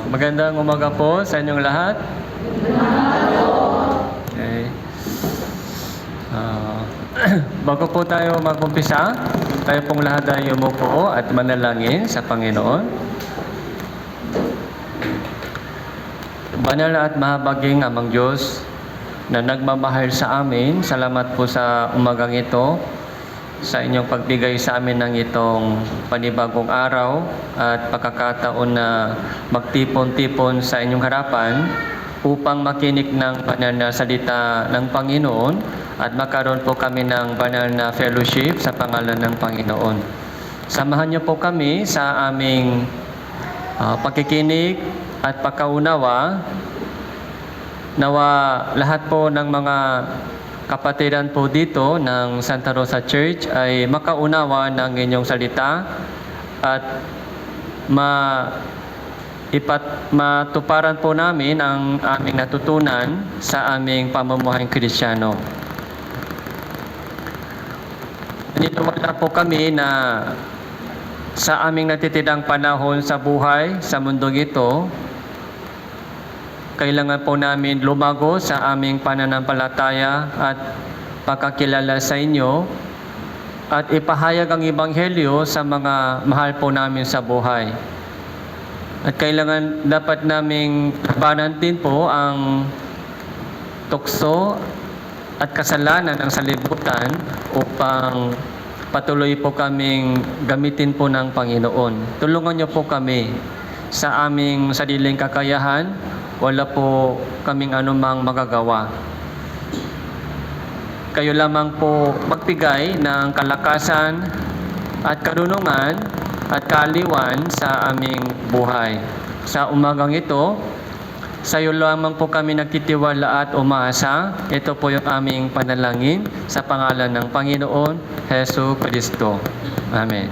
Magandang umaga po sa inyong lahat. Okay. Bago po tayo mag-umpisa, tayo pong lahat ay umupo at manalangin sa Panginoon. Banal at mahabaging Amang Diyos na nagmamahal sa amin, salamat po sa umagang ito, sa inyong pagbigay sa amin ng itong panibagong araw at pagkakataon na magtipon-tipon sa inyong harapan upang makinig ng banal na salita ng Panginoon at magkaroon po kami ng banal na fellowship sa pangalan ng Panginoon. Samahan niyo po kami sa aming pagkikinig at pagkaunawa. Nawa lahat po ng mga kapatiran po dito ng Santa Rosa Church ay makaunawa ng inyong salita at matuparan po namin ang aming natutunan sa aming pamumuhay Kristiyano. Naniniwala po kami na sa aming natitirang panahon sa buhay, sa mundong ito, kailangan po namin lumago sa aming pananampalataya at pagkakilala sa inyo at ipahayag ang Ebanghelyo sa mga mahal po namin sa buhay. At kailangan dapat naming labanan din po ang tukso at kasalanan ng salibutan upang patuloy po kaming gamitin po ng Panginoon. Tulungan niyo po kami sa aming sariling kakayahan. Wala po kaming anumang magagawa. Kayo lamang po magbigay ng kalakasan at karunungan at kaaliwan sa aming buhay. Sa umagang ito, sa iyo lamang po kami nagtitiwala at umaasa. Ito po yung aming panalangin sa pangalan ng Panginoon Hesus Kristo. Amen.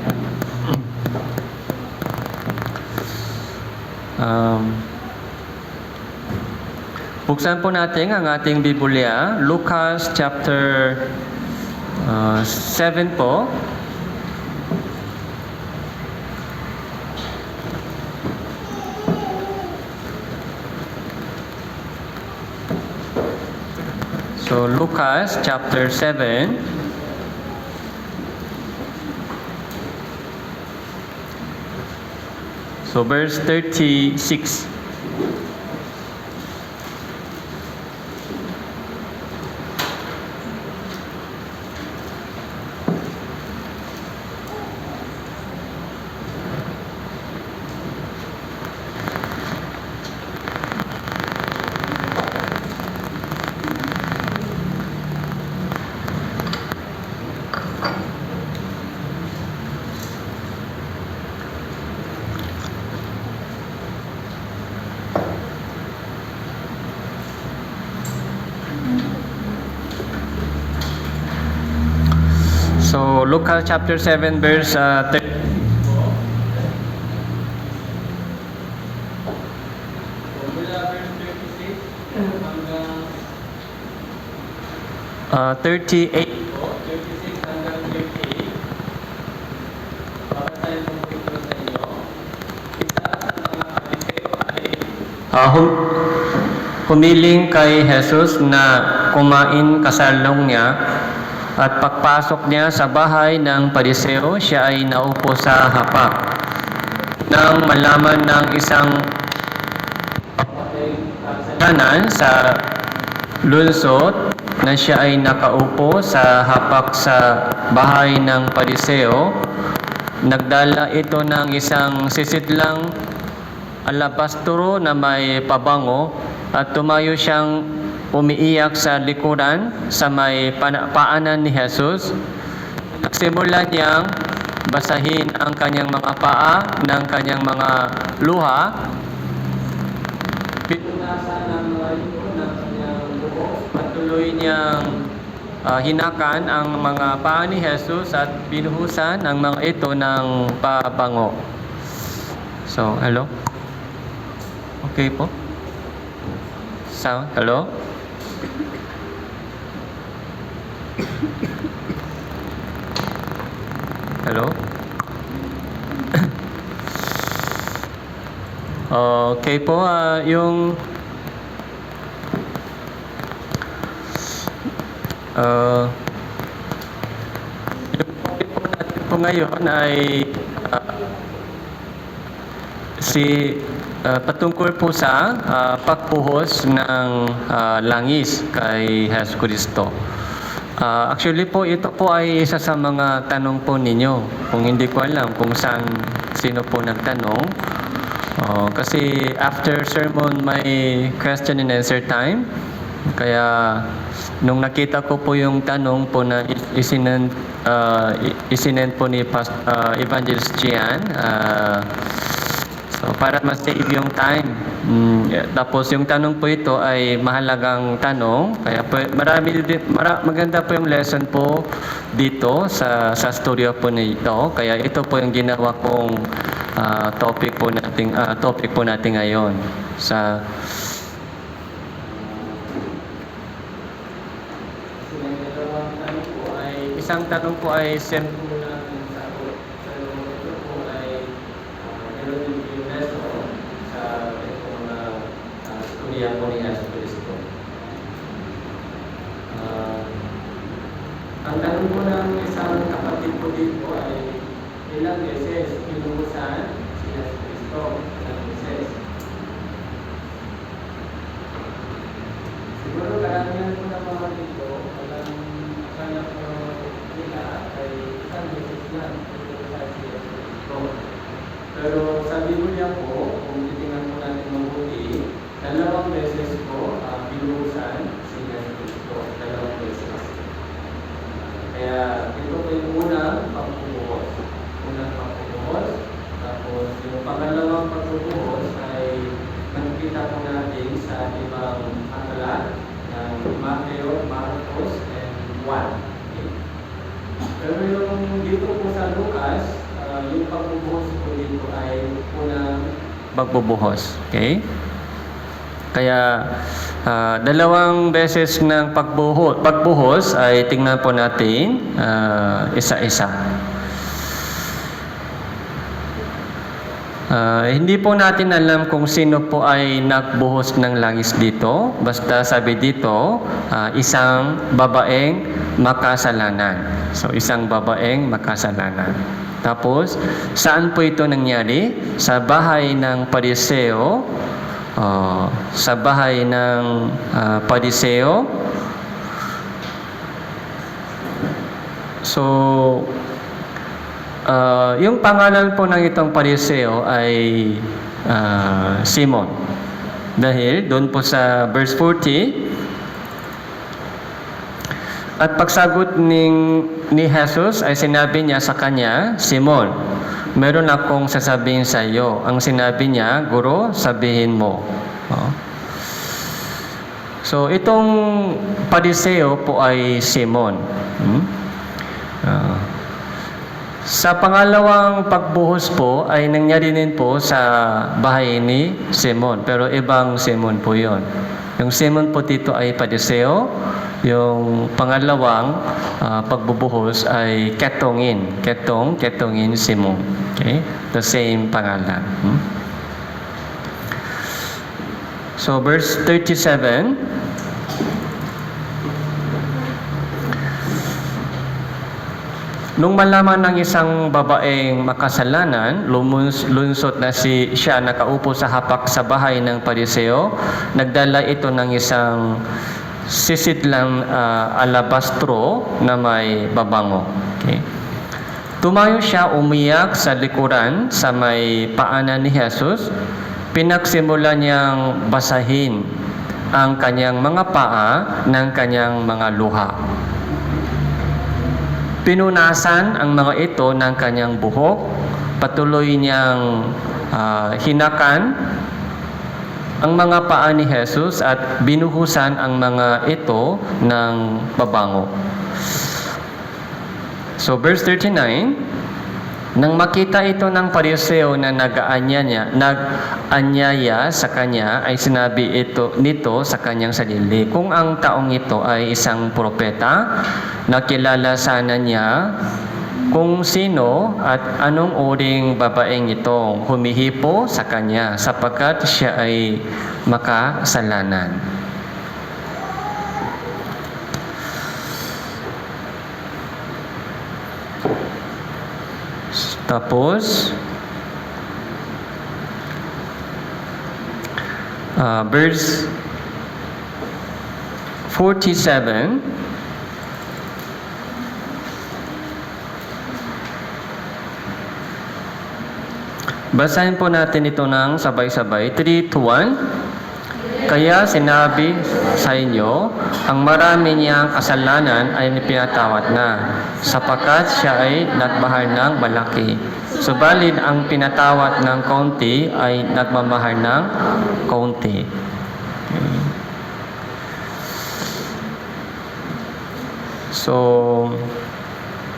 Buksan po natin ang ating Biblia, Lucas chapter 7 po. So, Lucas chapter 7. So, verse 36. So, Lucas chapter 7 verse 30. Mula verse 36 hanggang 38 po. 36 hanggang 38. Papasahin po ito sa inyo. Isa sa mga Pariseo ay humiling kay Jesus na kumain kasalong niya. At pagpasok niya sa bahay ng Pariseo, siya ay naupo sa hapak. Nang malaman ng isang kanan sa lungsod na siya ay nakaupo sa hapak sa bahay ng Pariseo, nagdala ito ng isang sisitlang alabastro na may pabango at tumayo siyang umiiyak sa likuran sa may paanan ni Jesus. Nagsimula niyang basahin ang kanyang mga paa ng kanyang mga luha. Pinunasan ang mga ito ng kanyang buhok. Patuloy niyang hinakan ang mga paa ni Jesus at binuhusan ang mga ito ng pabango. So, hello? Okay po? Sound? Hello? Hello? Okay po, yung yung topic po natin po ngayon ay patungkol po sa pagbuhos ng langis kay Hesus Kristo. Actually po, ito po ay isa sa mga tanong po ninyo. Kung hindi ko alam kung sino po nagtanong. Kasi after sermon, may question and answer time. Kaya nung nakita ko po yung tanong po na isinend po ni Evangelist Gian, so para ma-save yung time. Tapos yung tanong po ito ay mahalagang tanong. Kaya po, maganda po yung lesson po dito sa studio po nito. Kaya ito po yung ginawa kong topic po natin ngayon. Isang tanong po ay simple lang sa sagot. Pero ito po ay meron din yung lesson sa itong storya po ni Hesus Kristo. Ang tanong po ng isang kapatid po dito ay ilang beses pinuhusan si Hesus Kristo? Ilang beses? Siguro karamihan po ng mga dito, akala po nila ay isang beses lang pinuhusan si Hesus Kristo. Pero sa Biblia po, kung titingnan po natin mabuti, 2 beses po pinuhusan si Hesus Kristo. 2 beses. Kaya ito po yung unang pagbubuhos. Tapos yung pangalawang pagbubuhos ay nakikita po natin sa ibang aklat ng Mateo, Marcos, and Juan. Okay. Pero yung dito po sa Lucas, yung pagbubuhos po dito ay unang pagbubuhos. Okay? Kaya 2 beses ng pagbuhos ay tingnan po natin isa-isa. Hindi po natin alam kung sino po ay nagbuhos ng langis dito. Basta sabi dito, isang babaeng makasalanan. So, isang babaeng makasalanan. Tapos, saan po ito nangyari? Sa bahay ng Pariseo. Sa bahay ng Pariseo. So, yung pangalan po ng itong Pariseo ay Simon. Dahil doon po sa verse 40, at pagsagot ni Jesus ay sinabi niya sa kanya, Simon, meron akong sasabihin sa iyo. Ang sinabi niya, Guro, sabihin mo. So, itong Pariseo po ay Simon. Sa pangalawang pagbuhos po ay nangyari din po sa bahay ni Simon. Pero ibang Simon po yon. Yung Simon po dito ay Pariseo. Yung pangalawang pagbubuhos ay Ketongin Simon. Okay? The same pangalan. So, verse 37. Nung malaman ng isang babaeng makasalanan, lunsot na siya nakaupo sa hapak sa bahay ng Pariseo, nagdala ito ng isang sisidlang alabastro na may babango. Okay. Tumayo siya umiyak sa likuran sa may paanan ni Jesus. Pinagsimula niyang basahin ang kanyang mga paa ng kanyang mga luha. Pinunasan ang mga ito ng kanyang buhok. Patuloy niyang hinakan ang mga paa ni Jesus at binuhusan ang mga ito ng babango. So verse 39, nang makita ito ng Pariseo na nag-anyaya sa kanya, ay sinabi nito sa kanyang sarili, kung ang taong ito ay isang propeta, nakilala sana niya kung sino at anong uring babaeng itong humihipo sa kanya sapagkat siya ay makasalanan. Tapos, verse 47, basahin po natin ito ng sabay-sabay. 3, 2, 1. Kaya sinabi sa inyo, ang marami niyang kasalanan ay pinatawad na, sapagkat siya ay nagmahal ng malaki. Subalit ang pinatawad ng kaunti ay nagmamahal ng kaunti. Okay. So,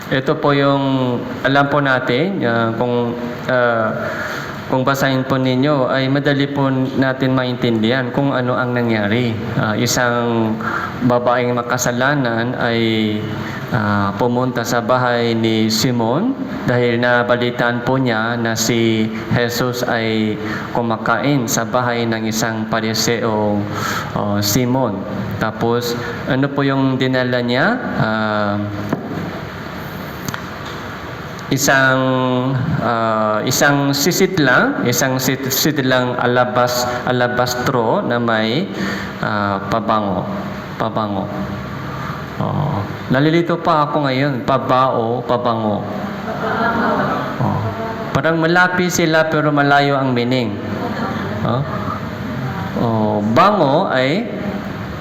ito po yung alam po natin, kung basahin po ninyo ay madali po natin maintindihan kung ano ang nangyari. Isang babaeng makasalanan ay pumunta sa bahay ni Simon dahil nabalitaan po niya na si Jesus ay kumakain sa bahay ng isang Pariseo, Simon. Tapos ano po yung dinala niya? Isang sisit lang alabastro na may pabango. Nalilito pa ako ngayon, pabango. Parang malapit sila pero malayo ang meaning. Bango ay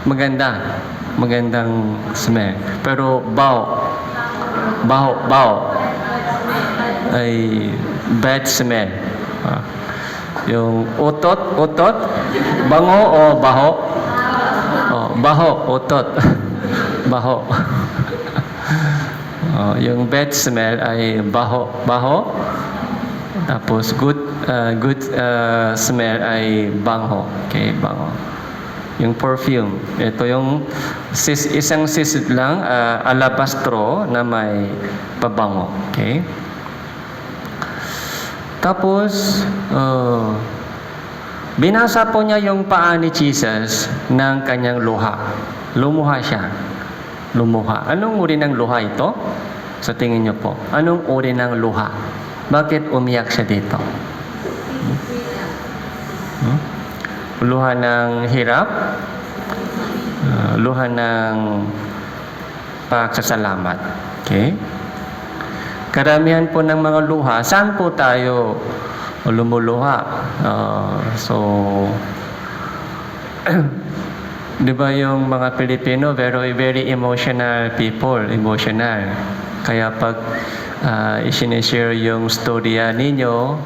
magandang smell. Pero baho ay bad smell. Yung utot, bango o baho? Baho, utot. Baho. Yung bad smell ay baho. Tapos good smell ay bango. Okay, bango. Yung perfume. Ito yung isang sisit lang, alabastro na may pabango. Okay? Tapos, binasa po niya yung paa ni Jesus ng kanyang luha. Lumuha siya. Anong uri ng luha ito? Sa tingin niyo po, anong uri ng luha? Bakit umiyak siya dito? Luha ng hirap? Luha ng pagsasalamat. Okay? Karamihan po ng mga luha, saan po tayo lumuluha? Di ba yung mga Pilipino, very emotional people, emotional. Kaya pag isinishare yung storya ninyo,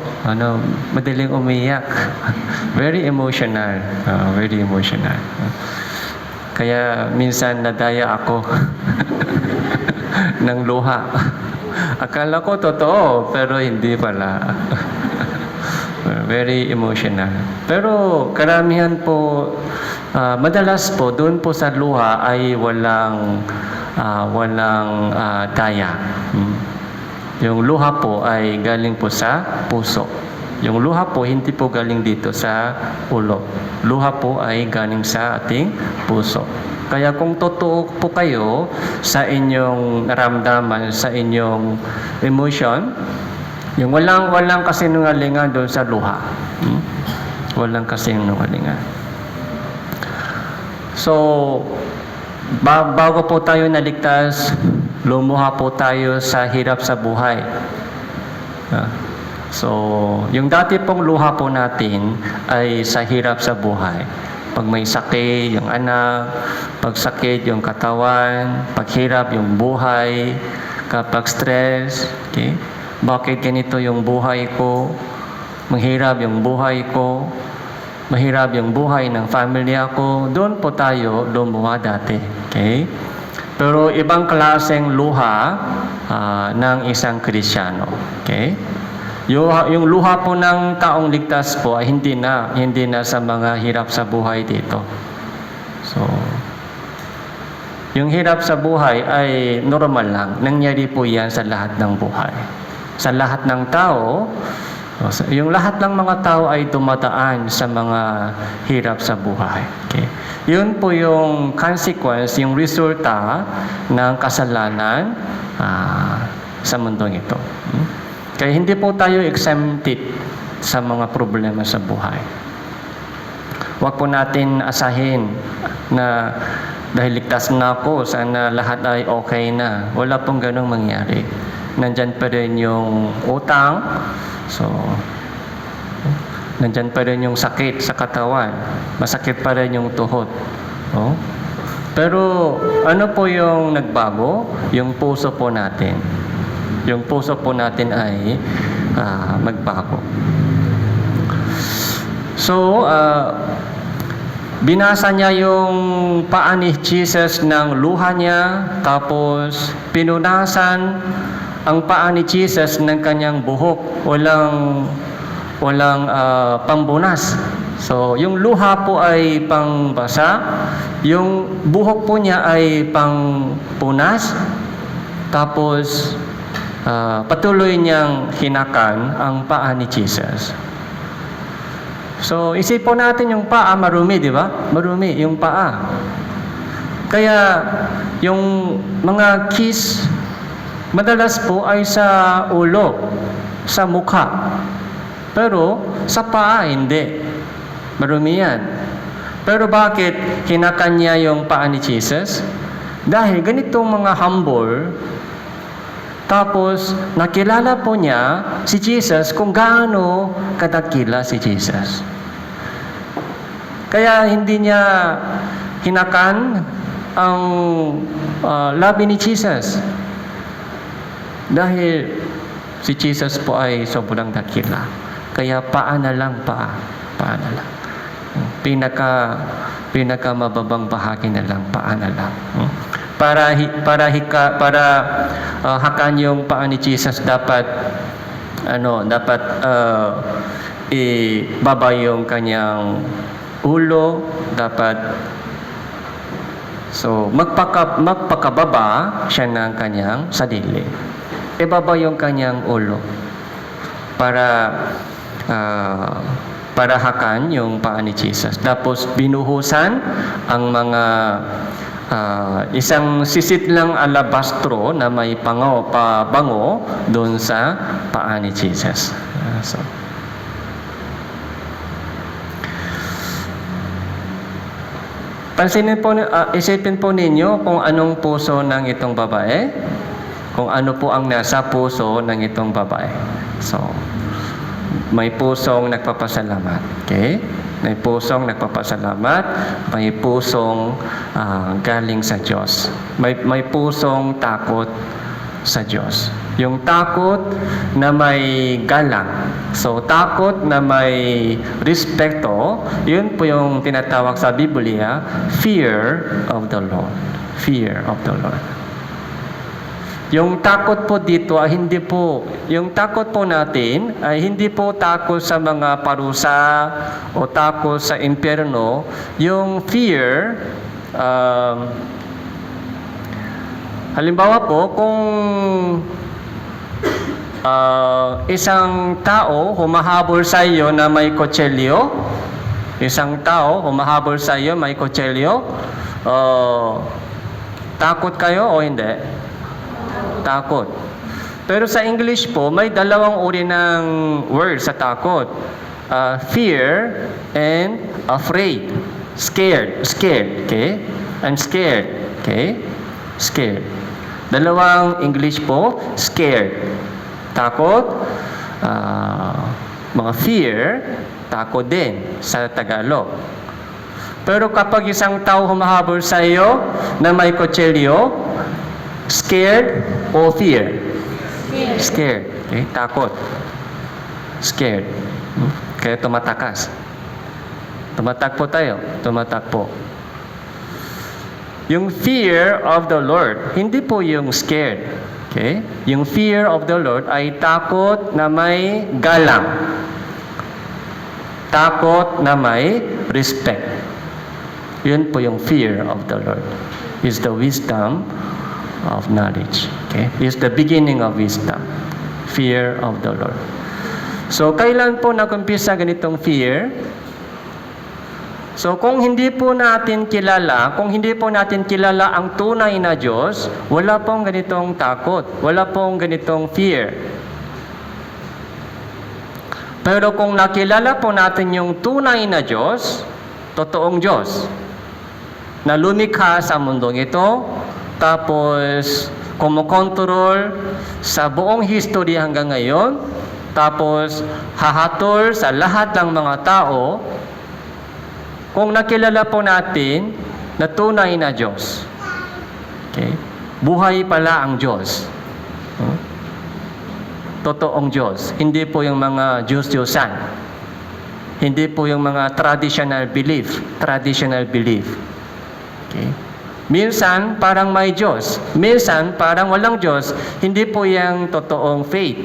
madaling umiyak. Very emotional. Kaya minsan nadaya ako ng luha. Akala ko totoo, pero hindi pala. Very emotional. Pero karamihan po, madalas po, doon po sa luha ay walang daya. Yung luha po ay galing po sa puso. Yung luha po, hindi po galing dito sa ulo. Luha po ay galing sa ating puso. Kaya kung totoo po kayo sa inyong naramdaman, sa inyong emotion, yung walang kasinungalingan doon sa luha. Walang kasinungalingan. So, bago po tayo naligtas, lumuha po tayo sa hirap sa buhay. So, yung dati pong luha po natin ay sa hirap sa buhay. Pag may sakit, yung anak, pag sakit, yung katawan, pag hirap, yung buhay, kapag stress, okay? Bakit ganito yung buhay ko? Mahirap yung buhay ko. Mahirap yung buhay ng family ko. Doon po tayo lumuha dati. Okay? Pero ibang klaseng luha ng isang Kristiyano. Okay? Yung luha po ng taong ligtas po ay hindi na sa mga hirap sa buhay dito. So, Yung hirap sa buhay ay normal lang. Nangyari po yan sa lahat ng buhay. Sa lahat ng tao, yung lahat ng mga tao ay dumadaan sa mga hirap sa buhay. Okay? Yun po yung consequence, yung resulta ng kasalanan sa mundong ito. Kaya hindi po tayo exempted sa mga problema sa buhay. Huwag po natin asahin na dahil ligtas na ako, sana lahat ay okay na. Wala pong ganong mangyari. Nandyan pa rin yung utang. So, nandyan pa rin yung sakit sa katawan. Masakit pa rin yung tuhod. Oh? Pero ano po yung nagbago? Yung puso po natin. Yung puso po natin ay magbago. So, binasa niya yung paa ni Jesus ng luha niya, tapos pinunasan ang paa ni Jesus ng kanyang buhok. Walang pambunas. So, yung luha po ay pangbasa, yung buhok po niya ay pangpunas, tapos patuloy niyang hinakan ang paa ni Jesus. So, isipon natin yung paa, marumi, di ba? Marumi, yung paa. Kaya, yung mga kiss, madalas po ay sa ulo, sa mukha. Pero, sa paa, hindi. Marumi yan. Pero bakit hinakan niya yung paa ni Jesus? Dahil ganitong mga humble, tapos nakilala po niya si Jesus kung gaano kadakila si Jesus. Kaya hindi niya hinakan ang labi ni Jesus. Dahil si Jesus po ay sobrang dakila. Kaya paa na lang. Pinaka mababang bahagi na lang, paa na lang. Para hakan yung paa ni Jesus, dapat ibaba yung kanyang ulo, magpakababa siya ng kanyang sarili. Ibaba yung kanyang ulo para hakan yung paa ni Jesus. Tapos binuhusan ang mga isang sisit lang alabastro na may pabango doon sa paa ni Jesus. Isipin po ninyo kung anong puso ng itong babae, kung ano po ang nasa puso ng itong babae. So, may pusong nagpapasalamat. Okay? May pusong nagpapasalamat, may pusong galing sa Diyos. May pusong takot sa Diyos. Yung takot na may galang. So, takot na may respeto, yun po yung tinatawag sa Biblia, fear of the Lord. Fear of the Lord. Yung takot po dito ay yung takot po natin ay hindi po takot sa mga parusa o takot sa impyerno. Yung fear, halimbawa po, kung isang tao humahabol sa iyo na may kutsilyo, takot kayo o hindi? Takot. Pero sa English po, may dalawang uri ng word sa takot. Fear and afraid. Scared. Okay? I'm scared. Okay? Scared. Dalawang English po, scared. Takot. Mga fear, takot din sa Tagalog. Pero kapag isang tao humahabol sa iyo na may kutsilyo, scared o fear? Scared. Okay? Takot. Scared. Kaya tumatakas. Tumatakbo tayo. Tumatakbo. Yung fear of the Lord, hindi po yung scared. Okay? Yung fear of the Lord ay takot na may galang. Takot na may respect. Yun po yung fear of the Lord. is the wisdom of knowledge. Okay? Is the beginning of wisdom. Fear of the Lord. So, kailan po nag-umpisa ganitong fear? So, kung hindi po natin kilala ang tunay na Diyos, wala pong ganitong takot, wala pong ganitong fear. Pero kung nakilala po natin yung tunay na Diyos, totoong Diyos, na lumikha sa mundong ito, tapos kumukontrol sa buong history hanggang ngayon, tapos hahatol sa lahat ng mga tao, kung nakilala po natin na tunay na Diyos. Okay? Buhay pala ang Diyos. Totoong Diyos. Hindi po yung mga Diyos-Diyosan. Hindi po yung mga traditional belief. Okay? Minsan, parang may Diyos. Minsan, parang walang Diyos. Hindi po yung totoong faith.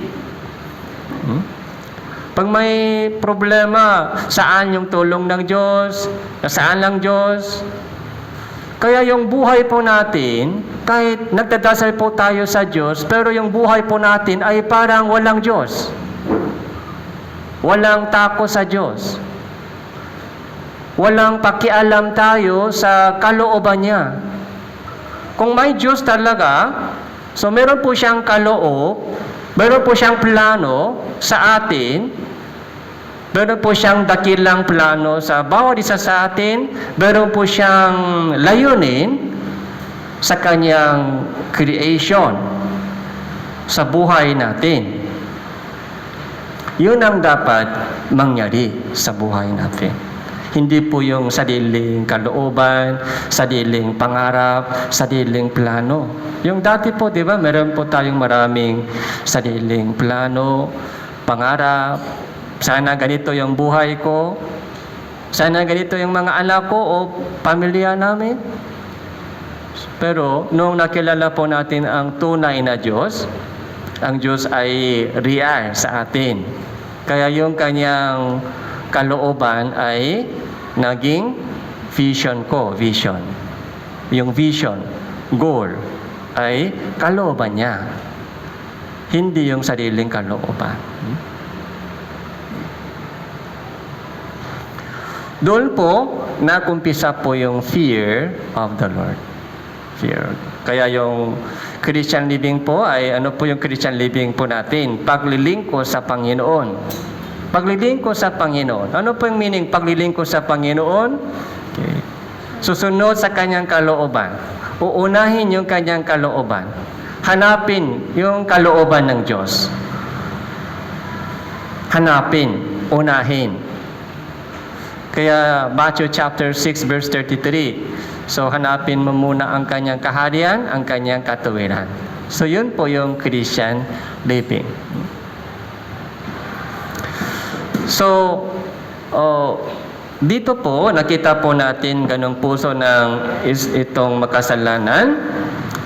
Pag may problema, saan yung tulong ng Diyos? Saan lang Diyos? Kaya yung buhay po natin, kahit nagdadasal po tayo sa Diyos, pero yung buhay po natin ay parang walang Diyos. Walang takot sa Diyos. Walang pakialam tayo sa kalooban niya. Kung may Diyos talaga, so meron po siyang kaloob, meron po siyang plano sa atin, meron po siyang dakilang plano sa bawat isa sa atin, meron po siyang layunin sa kanyang creation, sa buhay natin. Yun ang dapat mangyari sa buhay natin. Hindi po yung sariling kalooban, sariling pangarap, sariling plano. Yung dati po, di ba, meron po tayong maraming sariling plano, pangarap. Sana ganito yung buhay ko. Sana ganito yung mga anak ko o pamilya namin. Pero nung nakilala po natin ang tunay na Diyos, ang Diyos ay real sa atin. Kaya yung kanyang kalooban ay naging vision ko, vision. Yung vision, goal, ay kalooban niya. Hindi yung sariling kalooban. Doon po, nakumpisa po yung fear of the Lord. Fear. Kaya yung Christian living po ay, ano po yung Christian living po natin? Paglilingkod sa Panginoon. Paglilingkod sa Panginoon. Ano po yung meaning paglilingkod sa Panginoon? Okay. Susunod sa kanyang kalooban. Uunahin yung kanyang kalooban. Hanapin yung kalooban ng Diyos. Hanapin, unahin. Kaya Matthew chapter 6 verse 33. So hanapin mo muna ang kanyang kaharian, ang kanyang katuwiran. So yun po yung Christian living. So dito po nakita po natin ganong puso ng itong makasalanan.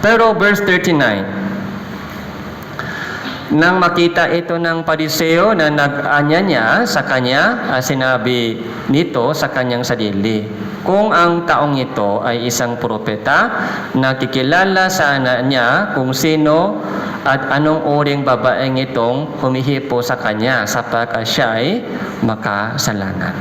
Pero verse 39. Nang makita ito ng Pariseo na nag-anya niya sa kanya, sinabi nito sa kanyang sarili, kung ang taong ito ay isang propeta, nakikilala sana niya kung sino at anong uring babaeng itong humihipo sa kanya sapagkat siya ay makasalanan.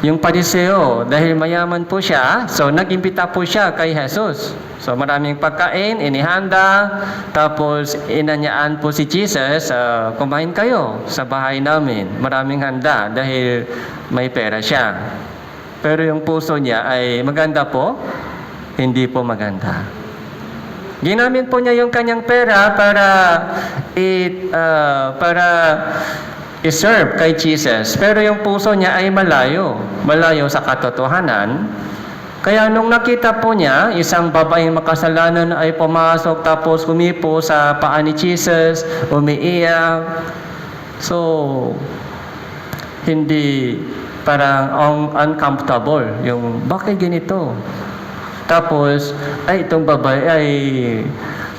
Yung Pariseo, dahil mayaman po siya, so nag-imbita po siya kay Jesus. So maraming pagkain, inihanda, tapos inanyaan po si Jesus, kumain kayo sa bahay namin. Maraming handa dahil may pera siya. Pero yung puso niya ay maganda po? Hindi po maganda. Ginamit po niya yung kanyang pera para i-serve kay Jesus. Pero yung puso niya ay malayo sa katotohanan. Kaya nung nakita po niya, isang babaeng makasalanan ay pumasok tapos humipo sa paa ni Jesus, umiiyak. So, hindi parang uncomfortable. Yung, bakit ganito? Tapos, ay itong babae ay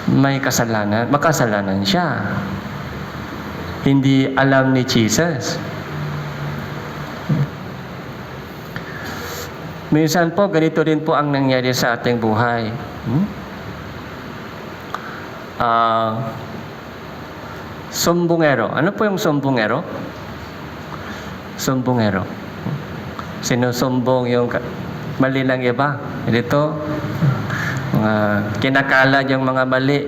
may kasalanan, makasalanan siya. Hindi alam ni Jesus. Minsan po, ganito rin po ang nangyari sa ating buhay. Sumbongero. Ano po yung sumbongero? Sumbongero. Sinusumbong yung mali ng iba. Dito, kinakalat yung mga mali.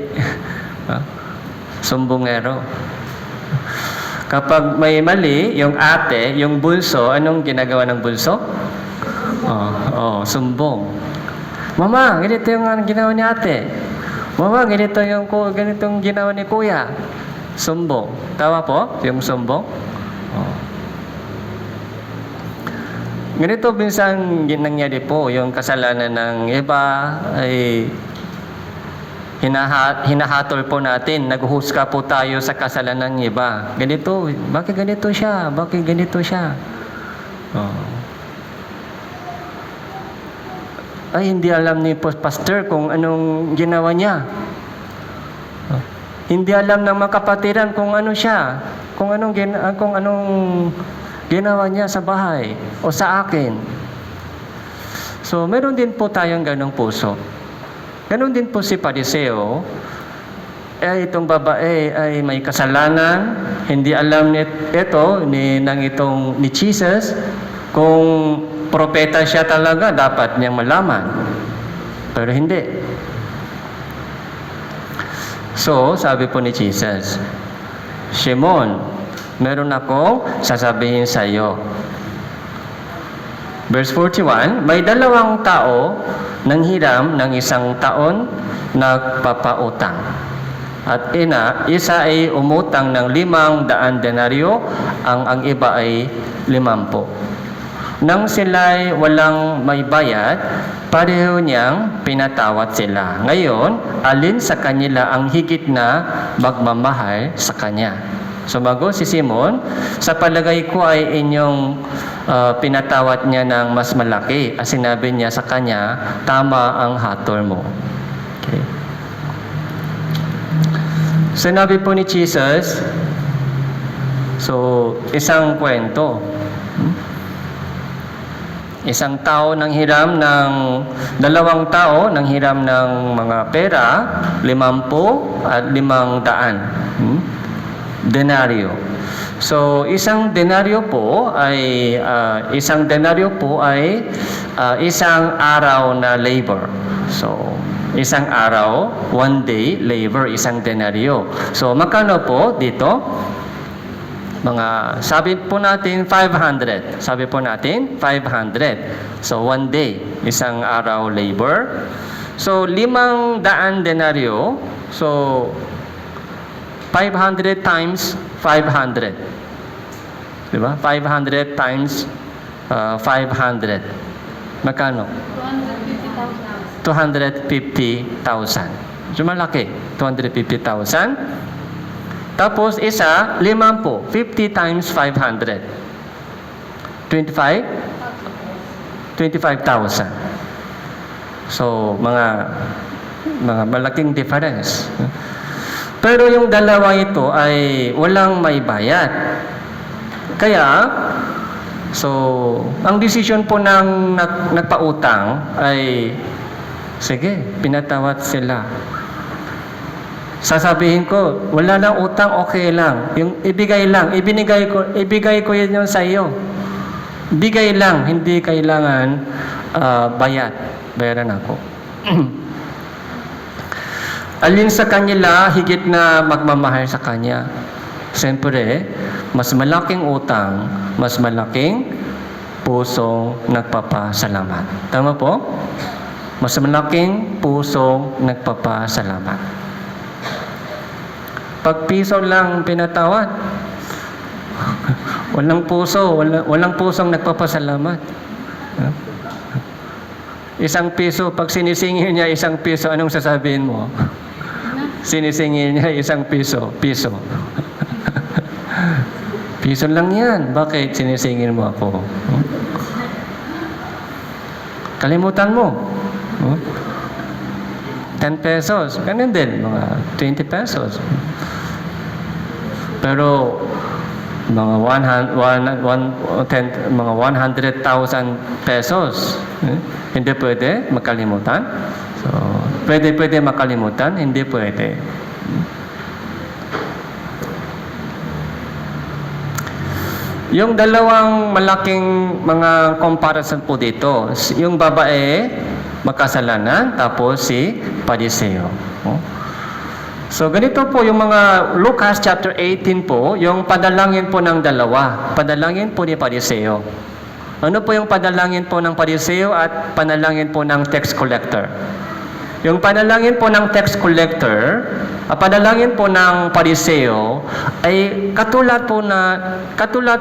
Sumbongero. Kapag may mali, yung ate, yung bunso, anong ginagawa ng bunso? Sumbong. Mama, ganito yung ginawa ni ate. Mama, ganitong ginawa ni kuya. Sumbong. Tawa po? Yung sumbong? Ganito minsan nangyari po, yung kasalanan ng iba ay hinahatol po natin. Naghuhusga po tayo sa kasalanan ng iba. Ganito, bakit ganito siya? Bakit ganito siya? Ay, hindi alam ni pastor kung anong ginawa niya. Hindi alam ng mga kapatiran kung ano siya, kung anong ginawa niya sa bahay o sa akin. So, meron din po tayong ganong puso. Ganon din po si Pariseo. Itong babae ay may kasalanan, hindi alam ni Jesus kung propeta siya talaga, dapat niyang malaman. Pero hindi. So, sabi po ni Jesus, Shimon, meron akong sasabihin sa iyo. Verse 41, may dalawang tao nanghiram ng 1 taon nagpapautang. At isa ay umutang ng 500 denaryo, ang iba ay 50. Nang sila'y walang may bayad, pareho niyang pinatawad sila. Ngayon, alin sa kanila ang higit na magmamahal sa kanya? Sumagot si Simon, sa palagay ko ay inyong pinatawad niya ng mas malaki. At sinabi niya sa kanya, tama ang hatol mo. Okay. Sinabi po ni Jesus, isang kwento. Isang tao nang hiram ng 2 tao nang hiram ng mga pera, 50 at 500 denaryo. So, isang denaryo po ay isang araw na labor. So, isang araw, 1 day labor, isang denaryo. So, magkano po dito? Sabi po natin 500. Sabi po natin 500. So, 1 day, isang araw labor. So, 500 denaryo. So, 500 times 500. Diba? 500 times 500. Magkano? 250,000. So, malaki. 250,000. Tapos, isa, 50. 50 times 500. 25,000. So, mga malaking difference. Pero yung dalawa ito ay walang may bayad. Kaya, ang decision po ng nagpautang ay, sige, pinatawad sila. Sasabihin ko, wala lang utang, okay lang. Yung ibigay ko yun sa iyo. Bigay lang, hindi kailangan bayaran ako. Alin sa kanila higit na magmamahal sa kanya? Siyempre, mas malaking utang, mas malaking pusong nagpapasalamat. Tama po? Mas malaking pusong nagpapasalamat. Pag piso lang pinatawad, walang pusong nagpapasalamat. Isang piso, pag sinisingil niya 1 piso, anong sasabihin mo? Sinisingil niya 1 piso. Piso lang yan. Bakit sinisingil mo ako? Kalimutan mo. 10 pesos. Ganun din. Mga 20 pesos. Pero, mga 100,000 pesos. Hindi pwede makalimutan. So, pwede makalimutan, hindi pwede. Yung dalawang malaking mga comparison po dito, yung babae, makasalanan, tapos si Pariseo. So, ganito po yung mga Lucas chapter 18 po, yung padalangin po ng dalawa. Padalangin po ni Pariseo. Ano po yung padalangin po ng Pariseo at panalangin po ng tax collector? Yung panalangin po ng tax collector, panalangin po ng Pariseo ay katulad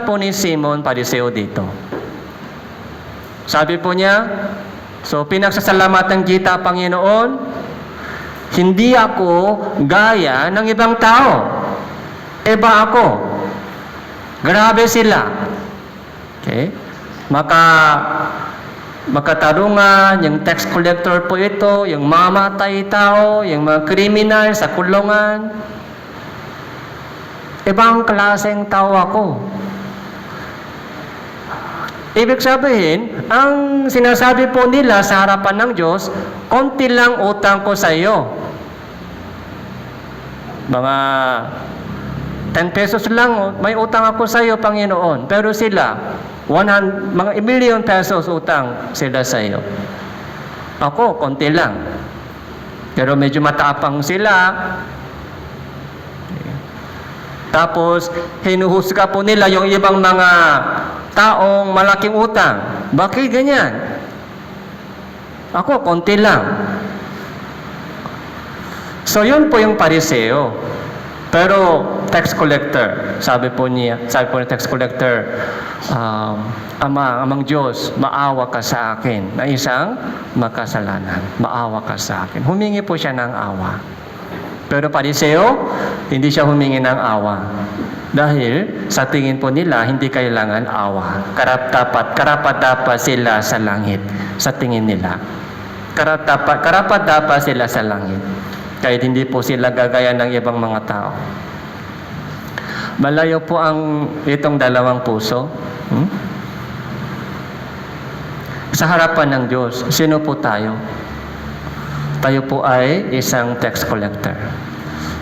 po ni Simon Pariseo dito. Sabi po niya, so pinagsasalamatan kita, Panginoon, hindi ako gaya ng ibang tao. Iba ako. Grabe sila. Okay? Makatarungan, yung tax collector po ito, yung mamatay tao, yung mga kriminal sa kulungan. Ibang klaseng tao ako. Ibig sabihin, ang sinasabi po nila sa harapan ng Diyos, konti lang utang ko sa iyo. Mga 10 pesos lang, may utang ako sa iyo, Panginoon. Pero sila, mga 1 million pesos utang sila sa iyo. Ako, konti lang. Pero medyo matapang sila. Tapos, hinuhusga po nila yung ibang mga taong malaking utang. Bakit ganyan? Ako, konti lang. So, yun po yung Pariseo. Pero, tax collector, sabi po ng tax collector, Amang Diyos, maawa ka sa akin na isang makasalanan. Maawa ka sa akin. Humingi po siya ng awa. Pero Pariseo, hindi siya humingi ng awa. Dahil sa tingin po nila, hindi kailangan awa. Karapat-dapat sila sa langit. Sa tingin nila. Karapat-dapat sila sa langit. Kahit hindi po sila gagaya ng ibang mga tao. Malayo po itong dalawang puso. Sa harapan ng Diyos, sino po tayo? Tayo po ay isang tax collector.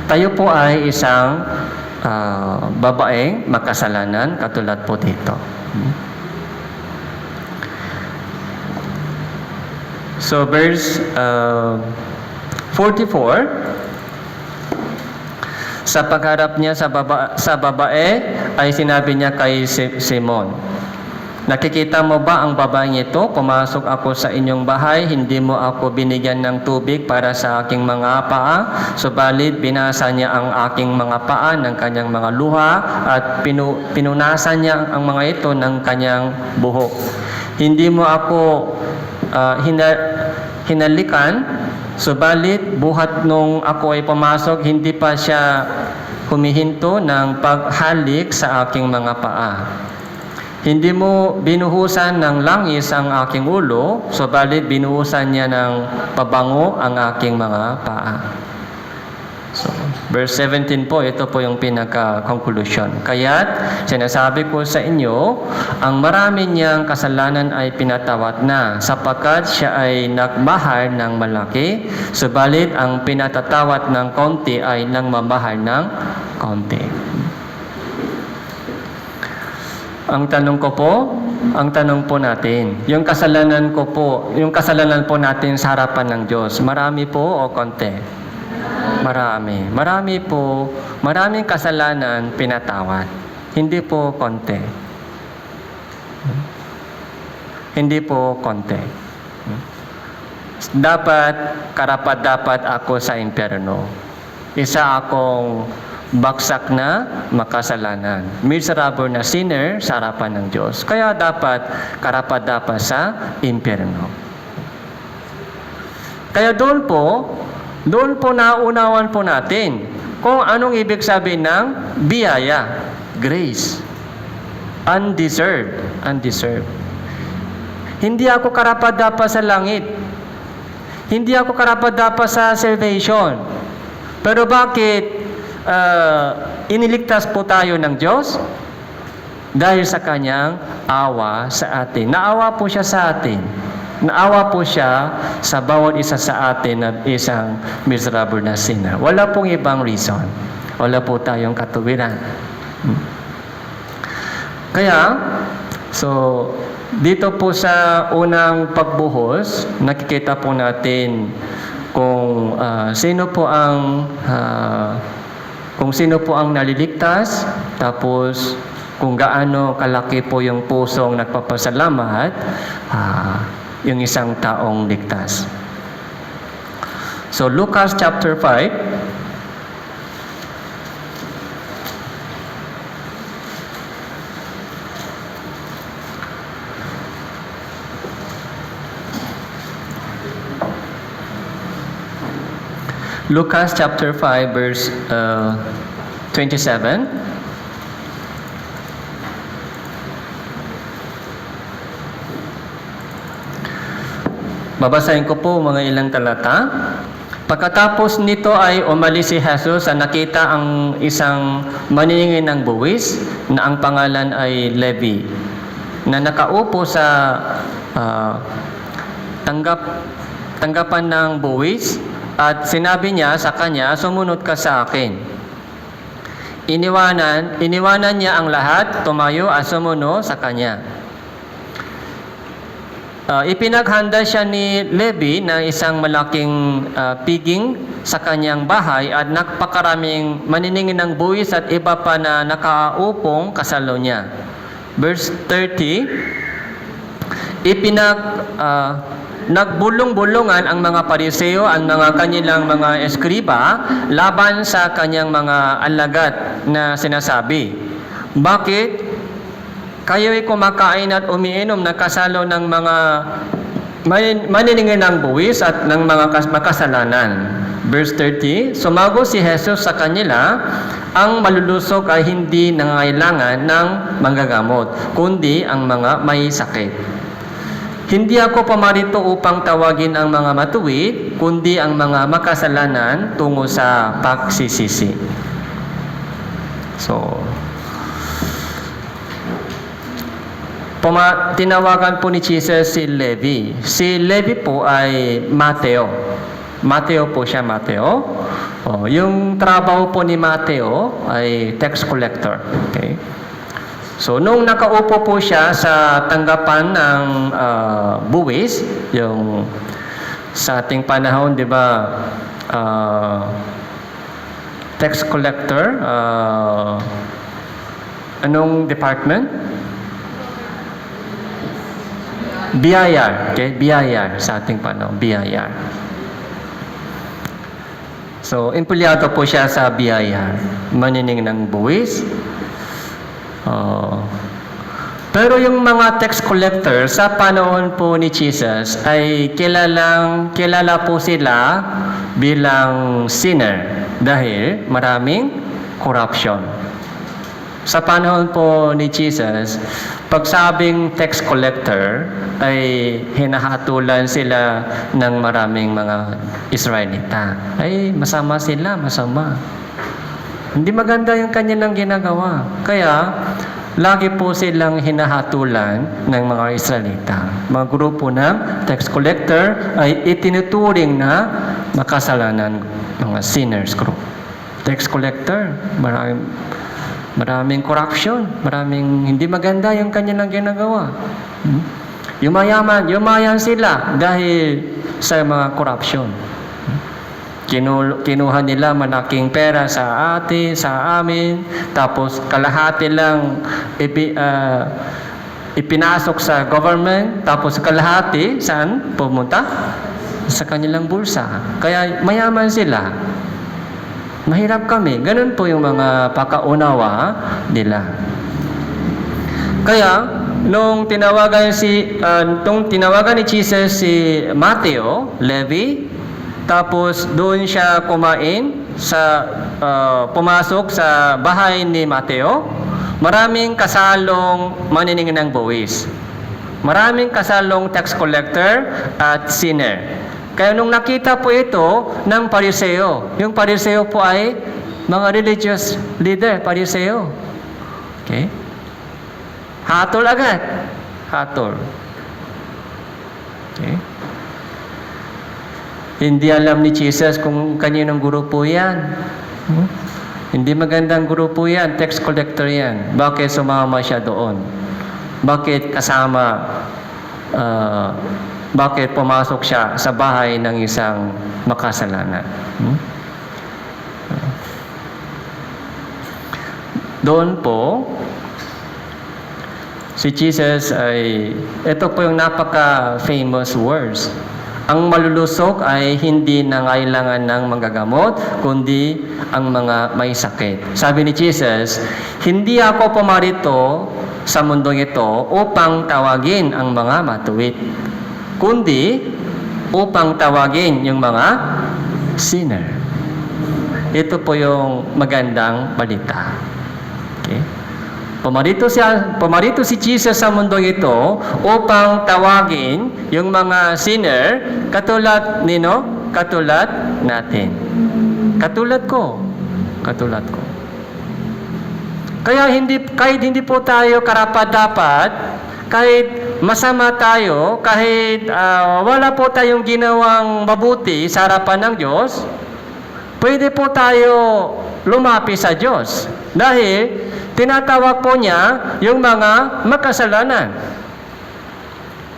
Tayo po ay isang babaeng makasalanan, katulad po dito. So, verse 44, sa pagharap niya sa babae, ay sinabi niya kay Simon, nakikita mo ba ang babaeng ito? Pumasok ako sa inyong bahay, hindi mo ako binigyan ng tubig para sa aking mga paa, subalit binasa niya ang aking mga paa ng kanyang mga luha at pinunasan niya ang mga ito ng kanyang buhok. Hindi mo ako hinalikan, subalit buhat nung ako ay pumasok, hindi pa siya humihinto ng paghalik sa aking mga paa. Hindi mo binuhusan ng langis ang aking ulo, subalit binuhusan niya ng pabango ang aking mga paa. So, verse 17 po, ito po yung pinaka-conclusion. Kaya't sinasabi ko sa inyo, ang marami niyang kasalanan ay pinatawad na, sapagkat siya ay nagmahal ng malaki, subalit ang pinatatawad ng konti ay nagmamahal ng konti. Ang tanong po natin, yung kasalanan po natin sa harapan ng Diyos, marami po o konti? Marami. Maraming kasalanan pinatawad. Hindi po konti. Hindi po konti. Karapat-dapat ako sa impyerno. Isa akong baksak na makasalanan. Miserable na sinner sa harapan ng Diyos. Kaya karapat-dapat sa impyerno. Kaya doon po nauunawan po natin kung anong ibig sabihin ng biyaya, grace. Undeserved. Hindi ako karapat-dapat sa langit. Hindi ako karapat-dapat sa salvation. Pero bakit iniligtas po tayo ng Diyos? dahil sa kanyang awa sa atin. Naawa po siya sa atin. Naawa po siya sa bawat isa sa atin na isang miserable na sinner. Wala pong ibang reason. Wala po tayong katuwiran. Kaya, dito po sa unang pagbuhos, nakikita po natin kung sino po ang naliligtas, tapos kung gaano kalaki po yung pusong nagpapasalamat yung isang taong ligtas. So Lucas chapter 5, Lucas chapter 5 verse 27. Babasahin ko po mga ilang talata. Pagkatapos nito ay umalis si Jesus at nakita ang isang maniningil ng buwis na ang pangalan ay Levi, na nakaupo sa tanggapan ng buwis. At sinabi niya sa kanya, sumunod ka sa akin. Iniwanan niya ang lahat, tumayo at sumunod sa kanya. Ipinaghanda siya ni Levi na isang malaking piging sa kanyang bahay at napakaraming maniningil ng buwis at iba pa na nakaupong kasalo niya. Verse 30, nagbulong-bulungan ang mga Pariseo, ang mga kanilang mga eskriba, laban sa kanyang mga alagad na sinasabi, bakit kayo'y kumakain at umiinom na kasalo ng mga maniningil ng buwis at ng mga makasalanan? Verse 30, sumagot si Jesus sa kanila, ang malulusog ay hindi nangangailangan ng manggagamot, kundi ang mga may sakit. Hindi ako pumarito upang tawagin ang mga matuwid, kundi ang mga makasalanan tungo sa pagsisisi. So, tinawagan po ni Jesus si Levi. Si Levi po ay Mateo. Mateo po siya, Mateo. Yung trabaho po ni Mateo ay tax collector. Okay? So, nung nakaupo po siya sa tanggapan ng buwis, yung sa ating panahon, di ba, tax collector, anong department? BIR, okay? BIR sa ating panahon, BIR. So, empleyado po siya sa BIR, manining ng buwis. Pero yung mga tax collector sa panahon po ni Jesus ay kilala po sila bilang sinner dahil maraming corruption. Sa panahon po ni Jesus, pagsabing tax collector ay hinahatulan sila ng maraming mga Israelita. Ay masama sila, masama. Hindi maganda yung kanilang ginagawa. Kaya, lagi po silang hinahatulan ng mga Israelita. Mga grupo ng tax collector ay itinuturing na makasalanan, mga sinners group. Tax collector, maraming corruption, maraming hindi maganda yung kanilang ginagawa. Yumayan sila dahil sa mga corruption. Kinuha nila malaking pera sa amin, tapos kalahati lang ipinasok sa government, tapos kalahati saan pumunta? Sa kanilang bulsa. Kaya mayaman sila. Mahirap kami. Ganun po yung mga pakaunawa nila. Kaya, nung tinawagan ni Jesus si Mateo, Levi, tapos doon siya pumasok sa bahay ni Mateo. Maraming kasalong maniningil ng buwis. Maraming kasalong tax collector at sinner. Kaya nung nakita po ito ng Pariseo, yung Pariseo po ay mga religious leader, Pariseo. Okay? Hatol agad. Hatol. Okay? Hindi alam ni Jesus kung kaninong grupo yan. Hindi magandang grupo yan. Tax collector yan. Bakit sumama siya doon? Bakit kasama, bakit pumasok siya sa bahay ng isang makasalanan? Doon po, si Jesus ay, ito po yung napaka-famous words. Ang malulusog ay hindi nangailangan ng manggagamot, kundi ang mga may sakit. Sabi ni Jesus, hindi ako pumarito sa mundong ito upang tawagin ang mga matuwid, kundi upang tawagin yung mga sinner. Ito po yung magandang balita. Okay? Pumarito si Jesus sa mundong ito upang tawagin yung mga sinner katulad katulad natin. Katulad ko. Kaya kahit hindi po tayo karapat-dapat, kahit masama tayo, kahit wala po tayong ginawang mabuti sa harapan ng Diyos, pwede po tayo lumapit sa Diyos. Dahil tinatawag po niya yung mga makasalanan.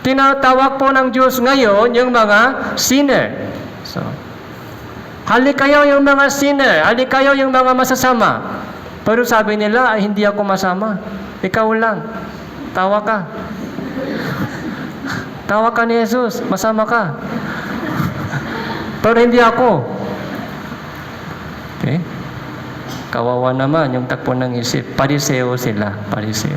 Tinatawag po ng Diyos ngayon yung mga sinner. So, halik kayo yung mga sinner, halik kayo yung mga masasama. Pero sabi nila, ay hindi ako masama. Ikaw lang. Tawa ka. Tawa ka ni Jesus. Masama ka. Pero hindi ako. Okay? Kawawa naman yung takbo ng isip. Pariseo sila. Pariseo.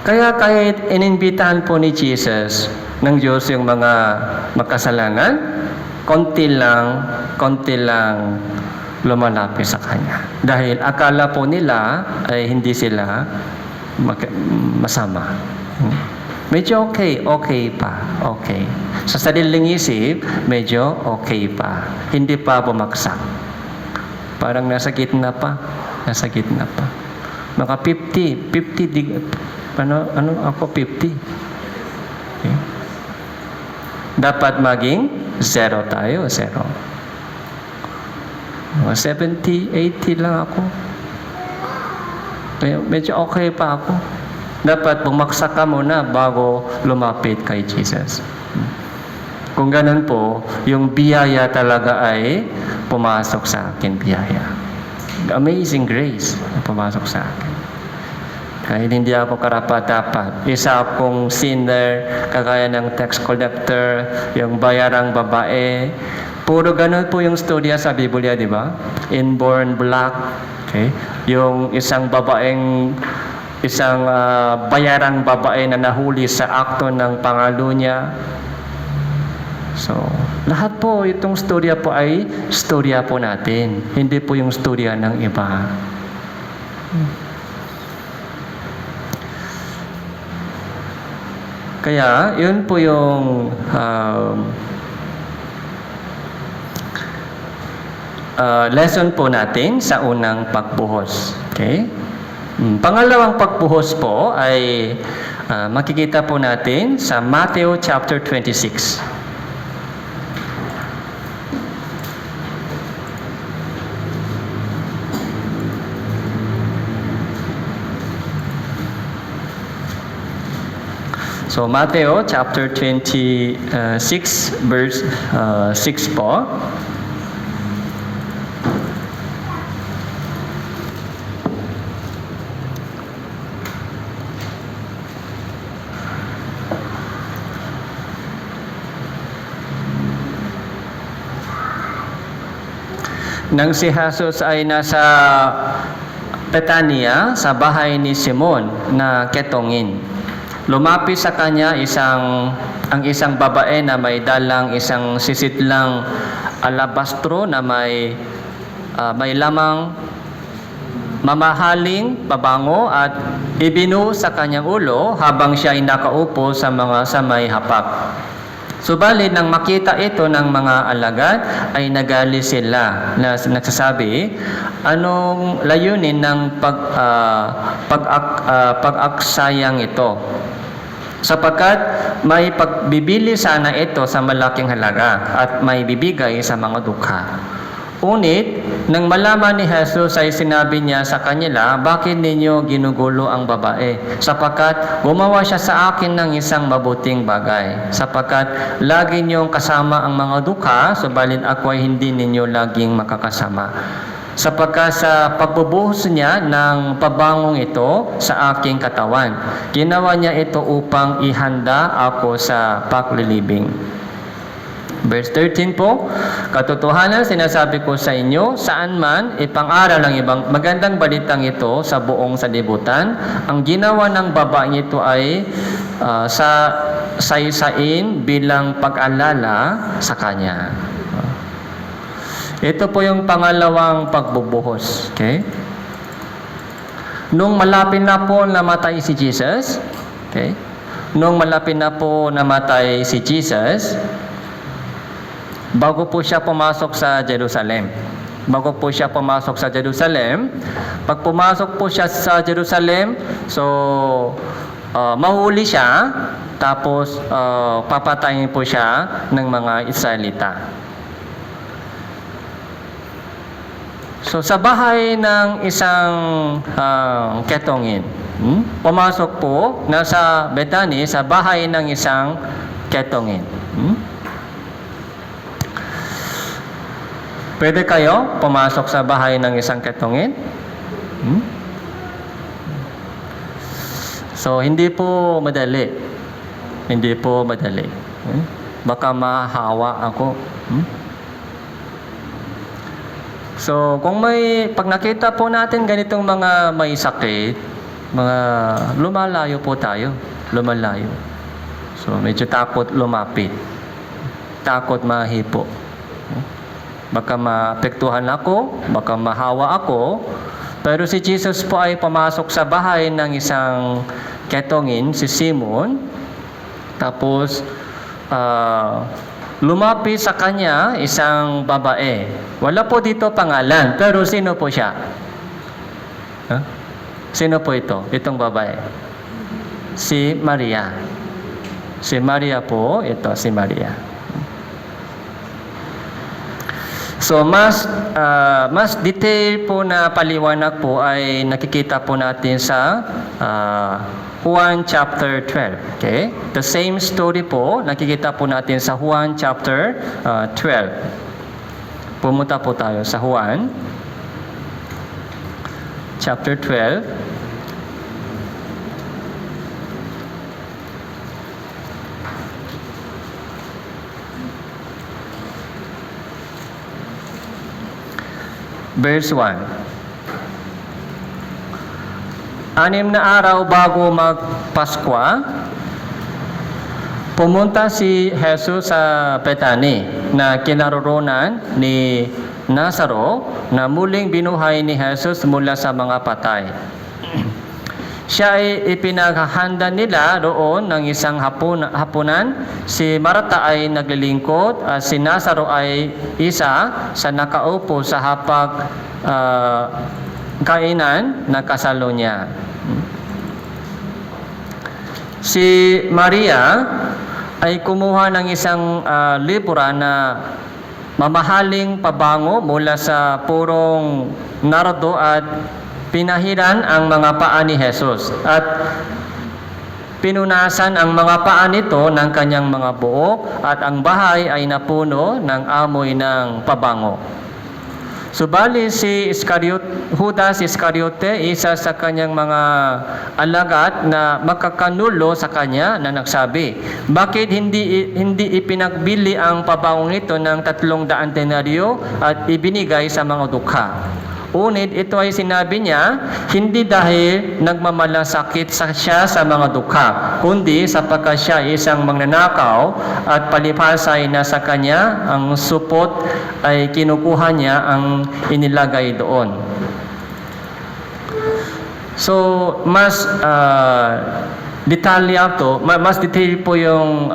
Kaya kahit ininbitahan po ni Jesus ng Diyos yung mga makasalanan, konti lang lumalapit sa Kanya. Dahil akala po nila ay hindi sila masama. Medyo okay pa. Okay. Sa sariling isip, medyo okay pa. Hindi pa bumagsak. Parang nasa gitna pa. Mga 50 ako 50. Okay. Dapat maging 0 tayo, 0. 70, 80 lang ako. Medyo okay pa ako. Dapat bumagsak ka muna bago lumapit kay Jesus. Kung ganun po, yung biyaya talaga ay pumasok sa akin, biyaya. Amazing grace na pumasok sa akin. Kahit hindi ako karapat-dapat. Isa akong sinner, kagaya ng tax collector, yung bayarang babae. Puro ganun po yung storya sa Biblia, di ba? Inborn black. Okay? Yung isang bayarang babae na nahuli sa akto ng pangalo niya. So, lahat po itong storya po ay storya po natin. Hindi po yung storya ng iba. Kaya, yun po yung lesson po natin sa unang pagbuhos. Okay? Pangalawang pagbuhos po ay makikita po natin sa Matthew chapter 26. So Matthew chapter 26 verse 6 po. Nang si Jesus ay nasa Betania, sa bahay ni Simon na ketongin, lumapit sa kanya ang isang babae na may dalang isang sisitlang alabastro na may lamang mamahaling pabango at ibinuhos sa kanyang ulo habang siya ay nakaupo sa may hapak. Subalit nang makita ito ng mga alagad ay nagali sila na nagsasabi, anong layunin ng pag-aksayang ito? Sapagkat may pagbibili sana ito sa malaking halaga at may bibigay sa mga dukha. Ngunit, nang malaman ni Jesus ay sinabi niya sa kanila, bakit ninyo ginugulo ang babae? Sapagkat gumawa siya sa akin ng isang mabuting bagay. Sapagkat lagi niyong kasama ang mga dukha, subalit ako ay hindi ninyo laging makakasama. Sapagkat sa pagbubuhos niya ng pabangong ito sa aking katawan, ginawa niya ito upang ihanda ako sa paglilibing. Verse 13 po, katotohanan sinasabi ko sa inyo, saan man ipang-aral ang ibang magandang balitang ito sa buong sanlibutan, ang ginawa ng babaeng ito ay sa saysain bilang pag-alala sa kanya. Ito po yung pangalawang pagbubuhos. Okay? Nung malapit na po namatay si Jesus, okay? Nung malapit na po namatay si Jesus, bago po siya pumasok sa Jerusalem. Pag pumasok po siya sa Jerusalem, so mahuli siya, tapos papatayin po siya ng mga Israelita. So sa bahay ng isang ketongin, pumasok po, nasa Bethany, sa bahay ng isang ketongin. Pwede kayo pumasok sa bahay ng isang ketongin? So, hindi po madali. Baka mahawa ako. So, pag nakita po natin ganitong mga may sakit, lumalayo po tayo. So, medyo takot lumapit. Takot mahipo. Baka maapektuhan ako, baka mahawa ako. Pero si Jesus po ay pumasok sa bahay ng isang ketongin, si Simon. Tapos, lumapit sa kanya isang babae. Wala po dito pangalan, pero sino po siya? Sino po ito? Itong babae. Si Maria. Si Maria po, ito si Maria. So mas detail po na paliwanag po ay nakikita po natin sa Juan chapter 12. Okay? The same story po nakikita po natin sa Juan chapter 12. Pumunta po tayo sa Juan chapter 12. Verse 1. 6 na araw bago magpaskwa, pumunta si Jesus sa Bethany na kinaroroonan ni Nazaro na muling binuhay ni Jesus mula sa mga patay. Siya ay ipinaghahanda nila roon ng isang hapunan. Si Marta ay naglilingkod at si Nazaro ay isa sa nakaupo sa hapag kainan na kasalo niya. Si Maria ay kumuha ng isang libra na mamahaling pabango mula sa purong nardo at pinahiran ang mga paa ni Jesus at pinunasan ang mga paa nito ng kanyang mga buhok at ang bahay ay napuno ng amoy ng pabango. Subalit si Judas Iscariote, isa sa kanyang mga alagad na makakanulo sa kanya na nagsabi, bakit hindi ipinagbili ang pabangong ito ng 300 denaryo at ibinigay sa mga dukha? Ngunit ito ay sinabi niya, hindi dahil nagmamalasakit siya sa mga dukha, kundi sapagkat siya isang magnanakaw at palipasay na sa kanya ang supot ay kinukuha niya ang inilagay doon. So, mas detalya to, mas detail po yung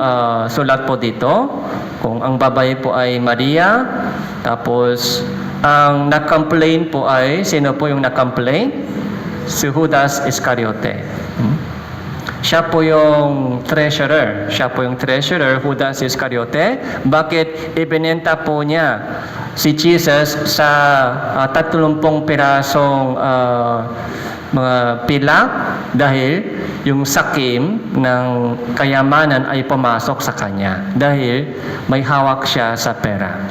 sulat po dito. Kung ang babae po ay Maria, tapos ang nag-complain po ay, sino po yung nag-complain? Si Judas Iscariote. Siya po yung treasurer. Judas Iscariote. Bakit ibinenta po niya si Jesus sa 30 pirasong mga pila? Dahil yung sakim ng kayamanan ay pumasok sa kanya. Dahil may hawak siya sa pera.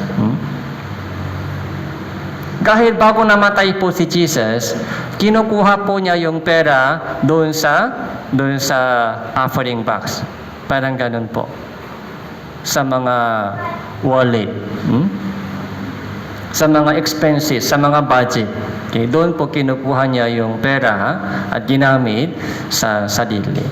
Kahit bago namatay po si Jesus, kinukuha po niya yung pera doon sa offering box. Parang ganun po. Sa mga wallet. Sa mga expenses, sa mga budget. Okay, doon po kinukuha niya yung pera at ginamit sa sarili.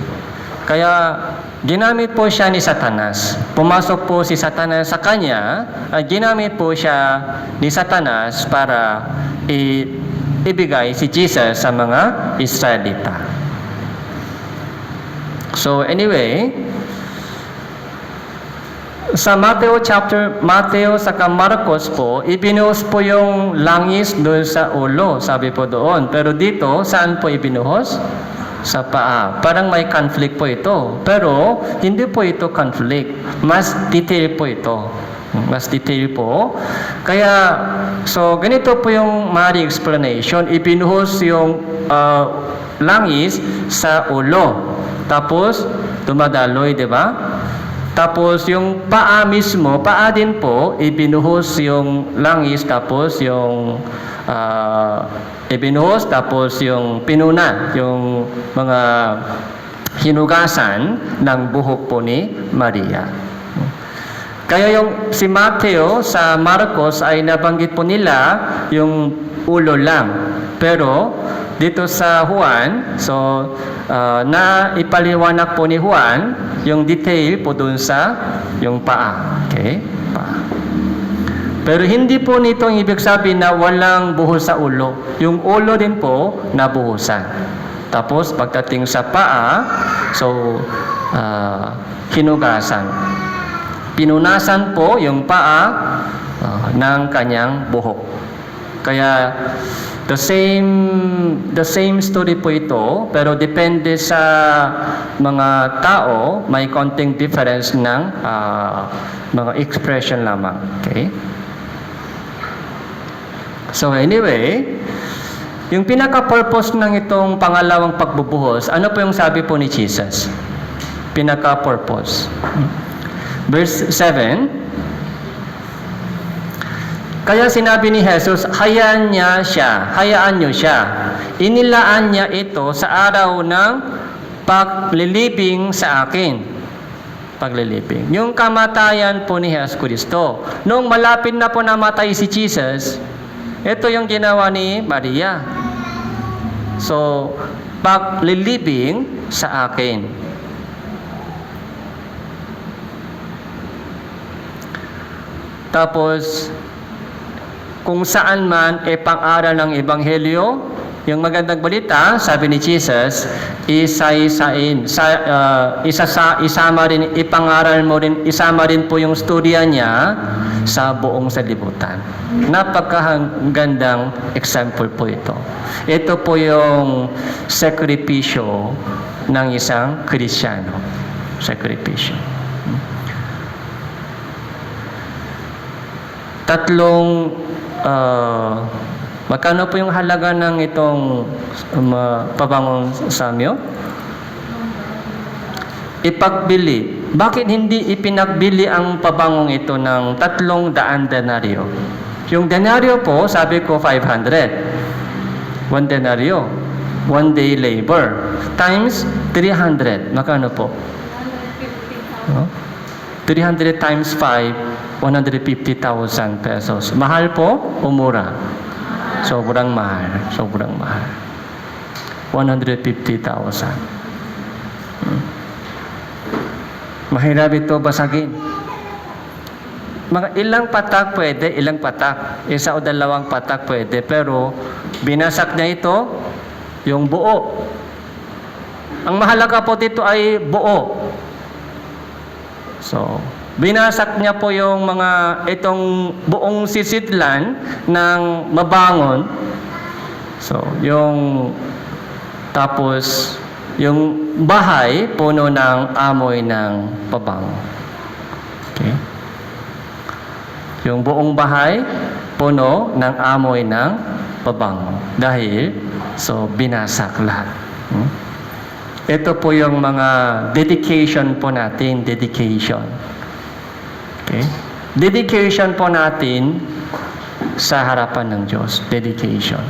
Kaya ginamit po siya ni Satanas. Pumasok po si Satanas sa kanya at ginamit po siya ni Satanas para ibigay si Jesus sa mga Israelita. So anyway, sa Mateo saka Marcos po, ibinuhos po yung langis doon sa ulo, sabi po doon. Pero dito, saan po ibinuhos? Sa paa. Parang may conflict po ito. Pero, hindi po ito conflict. Mas detail po ito. Mas detail po. Kaya, so, ganito po yung maaring explanation. Ibinuhos yung langis sa ulo. Tapos, dumadaloy, di ba? Tapos, yung paa mismo, paa din po, ibinuhos yung langis, tapos yung ibinuhos, tapos yung pinuna, yung mga hinugasan ng buhok po ni Maria. Kaya yung si Mateo sa Marcos ay nabanggit po nila yung ulo lang. Pero dito sa Juan, so na ipaliwanag po ni Juan yung detail po dun sa yung paa. Okay? Paa. Pero hindi po nito ang ibig sabihin na walang buhos sa ulo. Yung ulo din po nabuhusan. Tapos pagdating sa paa, so hinugasan. Pinunasan po yung paa ng kanyang buhok. Kaya the same story po ito, pero depende sa mga tao, may konting difference ng mga expression lamang. Okay? So anyway, yung pinaka-purpose ng itong pangalawang pagbubuhos, ano po yung sabi po ni Jesus? Pinaka-purpose. Verse 7, kaya sinabi ni Jesus, hayaan niyo siya. Inilaan niya ito sa araw ng paglilibing sa akin. Paglilibing. Yung kamatayan po ni Jesus Kristo. Nung malapit na po namatay si Jesus, ito yung ginawa ni Maria. So, paglilibing sa akin. Tapos, kung saan man pang-aral ng Ebanghelyo, yung magandang balita, sabi ni Jesus, isama rin, ipangaral mo rin, isama rin po yung storya niya sa buong sanlibutan. Napakagandang example po ito. Ito po yung sakripisyo ng isang Kristiyano. Sakripisyo. Magkano po yung halaga ng itong pabangong samyo? Ipagbili. Bakit hindi ipinagbili ang pabangong ito ng 300 denaryo? Yung denaryo po, sabi ko 500. 1 denaryo. 1 day labor. Times 300. Magkano po? 300 times 5, 150,000 pesos. Mahal po o mura? Sobrang mahal. Sobrang mahal. 150,000. Mahirap ito basagin. Mga ilang patak pwede, ilang patak. Isa o dalawang patak pwede. Pero binasak niya ito, yung buo. Ang mahalaga po dito ay buo. So, binasak niya po yung itong buong sisidlan ng mabangon. So, tapos, yung bahay, puno ng amoy ng pabango. Okay? Yung buong bahay, puno ng amoy ng pabango. Dahil, binasak lahat. Ito po yung mga dedication po natin. Dedication. Okay? Dedication po natin sa harapan ng Diyos. Dedication.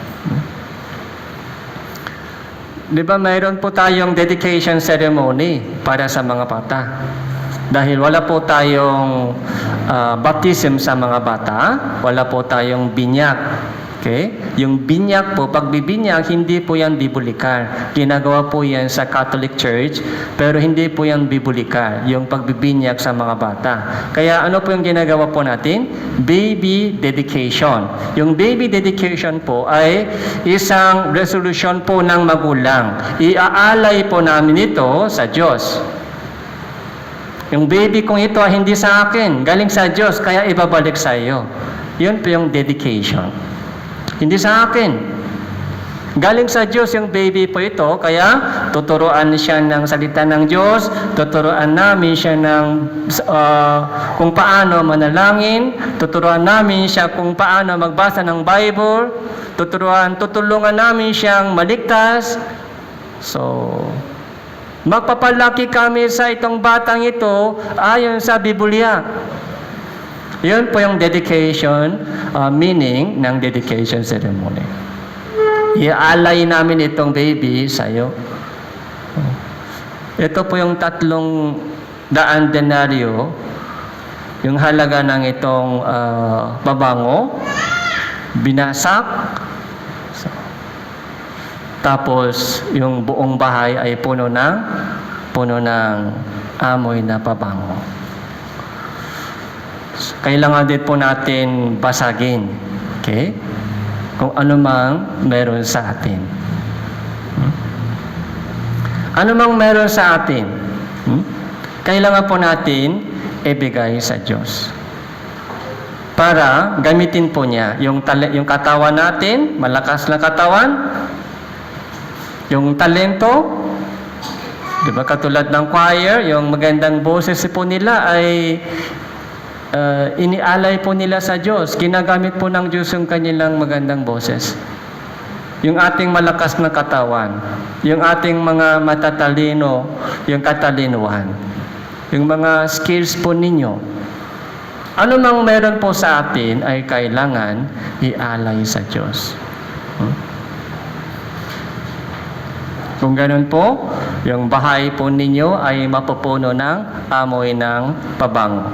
Di ba mayroon po tayong dedication ceremony para sa mga bata? Dahil wala po tayong baptism sa mga bata, wala po tayong binyak. Okay? Yung binyak po, pagbibinyak, hindi po yan bibulikar. Ginagawa po yan sa Catholic Church, pero hindi po yan bibulikar, yung pagbibinyak sa mga bata. Kaya ano po yung ginagawa po natin? Baby dedication. Yung baby dedication po ay isang resolution po ng magulang. Iaalay po namin ito sa Diyos. Yung baby kong ito ay hindi sa akin, galing sa Diyos, kaya ibabalik sa iyo. Yun po yung dedication. Hindi sa akin. Galing sa Diyos yung baby po ito, kaya tuturuan siya ng salita ng Diyos, tuturuan namin siya ng kung paano manalangin, tuturuan namin siya kung paano magbasa ng Bible, tutulungan namin siyang maligtas. So, magpapalaki kami sa itong batang ito ayon sa Biblia. Yun po yung dedication, meaning ng dedication ceremony. Iaalay namin itong baby sa iyo. Ito po yung 300 denaryo, yung halaga ng itong pabango, binasak, tapos yung buong bahay ay puno ng amoy na pabango. Kailangan din po natin basagin. Okay? Kung ano mang meron sa atin. Ano mang meron sa atin, kailangan po natin ibigay sa Diyos. Para gamitin po niya yung katawan natin, malakas na katawan, yung talento, di ba katulad ng choir, yung magandang boses po nila ay inialay po nila sa Diyos. Ginagamit po ng Diyos yung kanilang magandang boses. Yung ating malakas na katawan, yung ating mga matatalino, yung katalinuhan, yung mga skills po ninyo. Ano mang meron po sa atin ay kailangan ialay sa Diyos. Kung ganun po, yung bahay po ninyo ay mapupuno ng amoy ng pabango.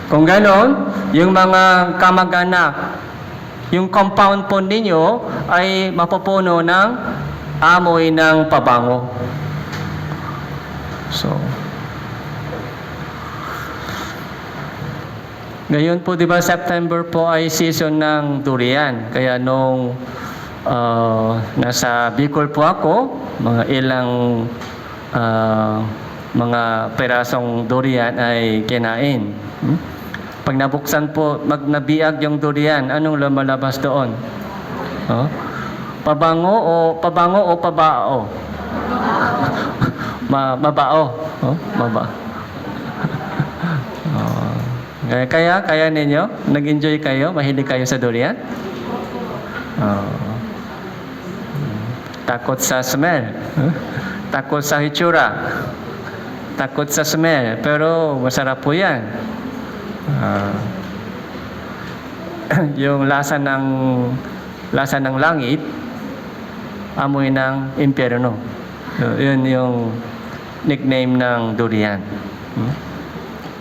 Kung ganon, yung mga kamag-anak, yung compound po ninyo ay mapupuno ng amoy ng pabango. So, ngayon po, di ba, September po ay season ng durian. Kaya nung nasa Bicol po ako, mga ilang mga perasong durian ay kinain. Pag nabuksan po, nabiag yung durian, anong lumalabas doon? Pabango o pabao? Mabao. Maba. Kaya ninyo? Nag-enjoy kayo? Mahilig kayo sa durian? Takot sa smell. Takot sa hitsura. Takot sa smell. Pero masarap po yan. Yung lasa ng langit, amoy ng impyerno. So, yun yung nickname ng durian.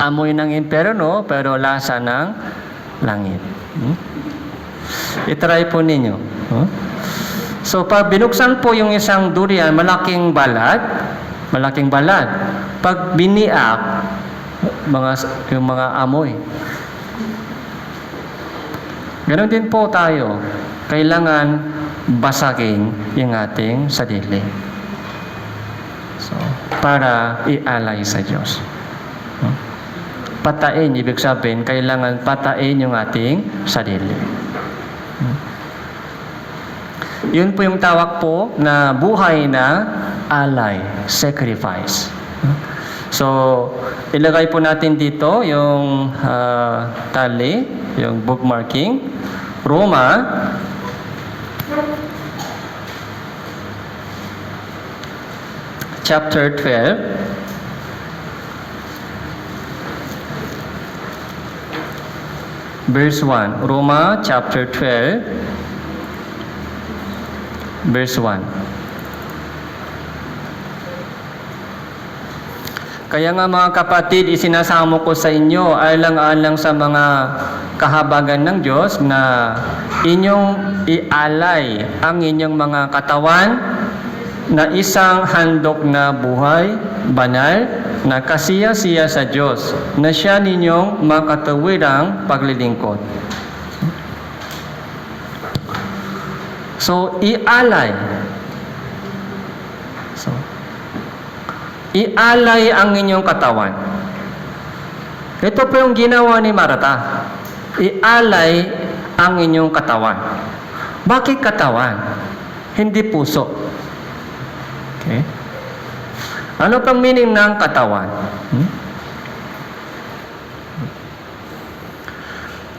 Amoy ng impyerno, pero lasa ng langit. I-try po ninyo. So, pag binuksan po yung isang durian, malaking balat. Pag biniak, yung mga amoy. Ganon din po tayo. Kailangan basagin yung ating sarili. para ialay sa Diyos. Patain, ibig sabihin, kailangan patain yung ating sarili. Yun po yung tawag po na buhay na alay, sacrifice. So, ilagay po natin dito yung tali, yung bookmarking. Roma, chapter 12, verse 1. Roma chapter 12, verse 1. Kaya nga mga kapatid, isinasamo ko sa inyo alang-alang sa mga kahabagan ng Diyos na inyong ialay ang inyong mga katawan na isang handog na buhay, banal, na kasiya-siya sa Diyos, na siya ninyong makatawirang paglilingkod. So, ialay. So, ialay ang inyong katawan. Ito po yung ginawa ni Martha. Ialay ang inyong katawan. Bakit katawan? Hindi puso. Okay? Ano pang meaning ng katawan?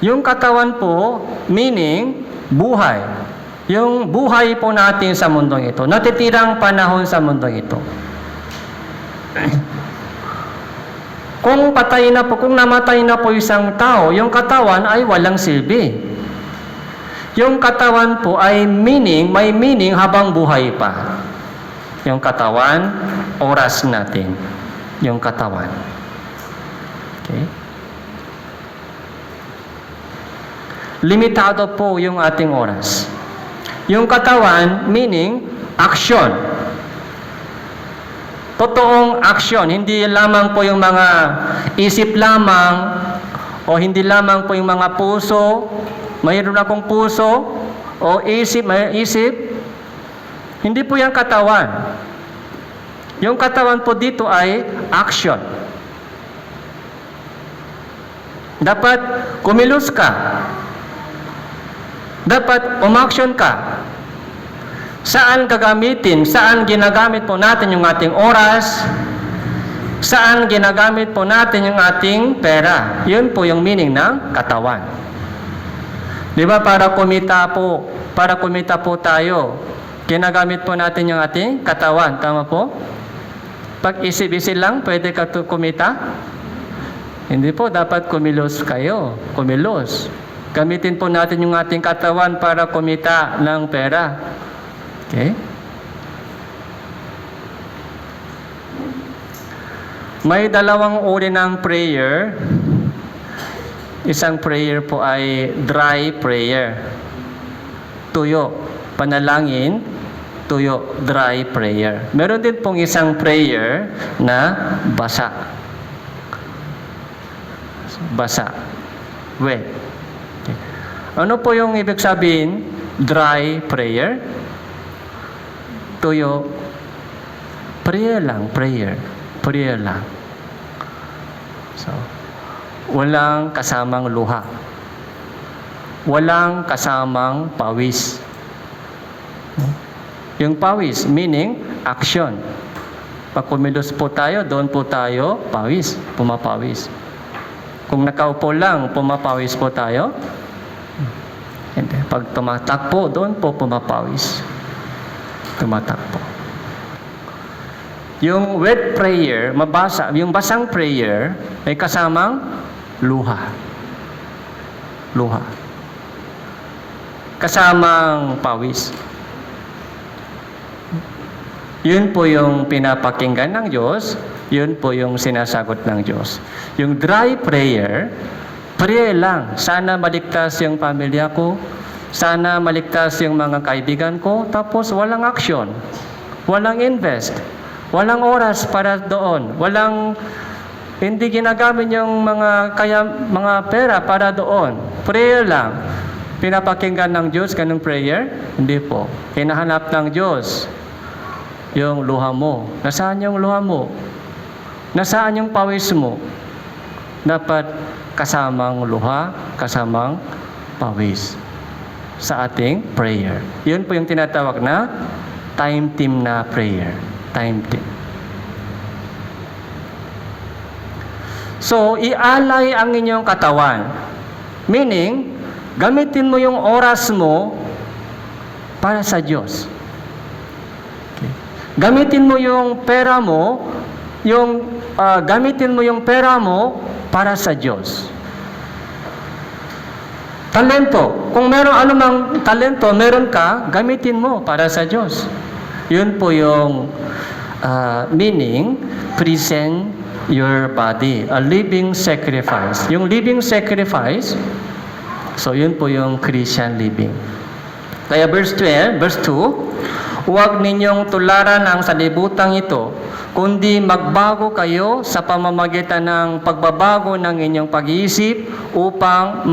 Yung katawan po, meaning buhay. Yung buhay po natin sa mundong ito. Natitirang panahon sa mundong ito. Kung patay na po, kung namatay na po isang tao, yung katawan ay walang silbi. Yung katawan po ay meaning, may meaning habang buhay pa. Yung katawan, oras natin. Yung katawan. Okay? Limitado po yung ating oras. Yung katawan, meaning, action. Totoong action. Hindi lamang po yung mga isip lamang o hindi lamang po yung mga puso. Mayroon akong puso o isip, may isip. Hindi po yung katawan. Yung katawan po dito ay action. Dapat kumilos ka. Dapat umaksyon ka. Saan gagamitin? Saan ginagamit po natin yung ating oras? Saan ginagamit po natin yung ating pera? Yun po yung meaning ng katawan. Di ba para kumita po tayo, ginagamit po natin yung ating katawan. Tama po? Pag isip-isip lang, pwede ka kumita? Hindi po, dapat kumilos kayo. Kumilos. Gamitin po natin yung ating katawan para kumita ng pera. Okay? May dalawang uri ng prayer. Isang prayer po ay dry prayer. Tuyo. Panalangin, tuyo, dry prayer. Meron din pong isang prayer na basa. Basa. Wet. Okay. Ano po yung ibig sabihin? Dry prayer? Tuyo. Prayer lang, prayer. Prayer lang. So, walang kasamang luha. Walang kasamang pawis. Yung pawis, meaning action. Pag kumilos po tayo, doon po tayo pawis, pumapawis. Kung nakaupo lang, pumapawis po tayo. Hindi. Pag tumatakbo, doon po pumapawis. Tumatakbo. Yung wet prayer, mabasa, yung basang prayer, may kasamang luha. Luha. Kasamang pawis. Yun po yung pinapakinggan ng Diyos, yun po yung sinasagot ng Diyos. Yung dry prayer, prayer lang. Sana maligtas yung pamilya ko, sana maligtas yung mga kaibigan ko, tapos walang action, walang invest, walang oras para doon, hindi ginagamit yung mga pera para doon. Prayer lang. Pinapakinggan ng Diyos ganung prayer? Hindi po. Hinahanap ng Diyos yung luha mo? Nasaan yung luha mo? Nasaan yung pawis mo? Dapat kasamang luha, kasamang pawis sa ating prayer. Yun po yung tinatawag na time team na prayer. Time team. So, ialay ang inyong katawan. Meaning, gamitin mo yung oras mo para sa Diyos. Okay. Gamitin mo yung pera mo, gamitin mo yung pera mo para sa Diyos. Talento. Kung meron anumang talento, meron ka, gamitin mo para sa Diyos. Yun po yung meaning, present your body, a living sacrifice. Yung living sacrifice, so yun po yung Christian living. Kaya verse 2, huwag ninyong tularan ang sanlibutan ito, kundi magbago kayo sa pamamagitan ng pagbabago ng inyong pag-iisip upang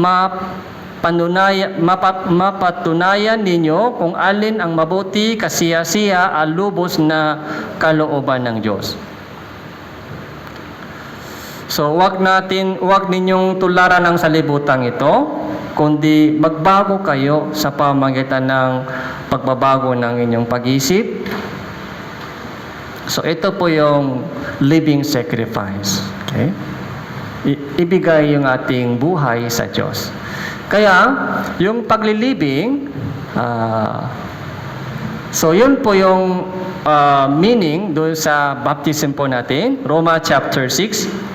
mapatunayan ninyo kung alin ang mabuti, kasiya-siya, lubos na kalooban ng Diyos. So, huwag ninyong tularan ang sanlibutan ito, kundi magbago kayo sa pamamagitan ng pagbabago ng inyong pag-iisip. So, ito po yung living sacrifice. Okay? Ibigay yung ating buhay sa Diyos. Kaya, yung paglilibing, so yun po yung meaning doon sa baptism po natin, Roma chapter 6.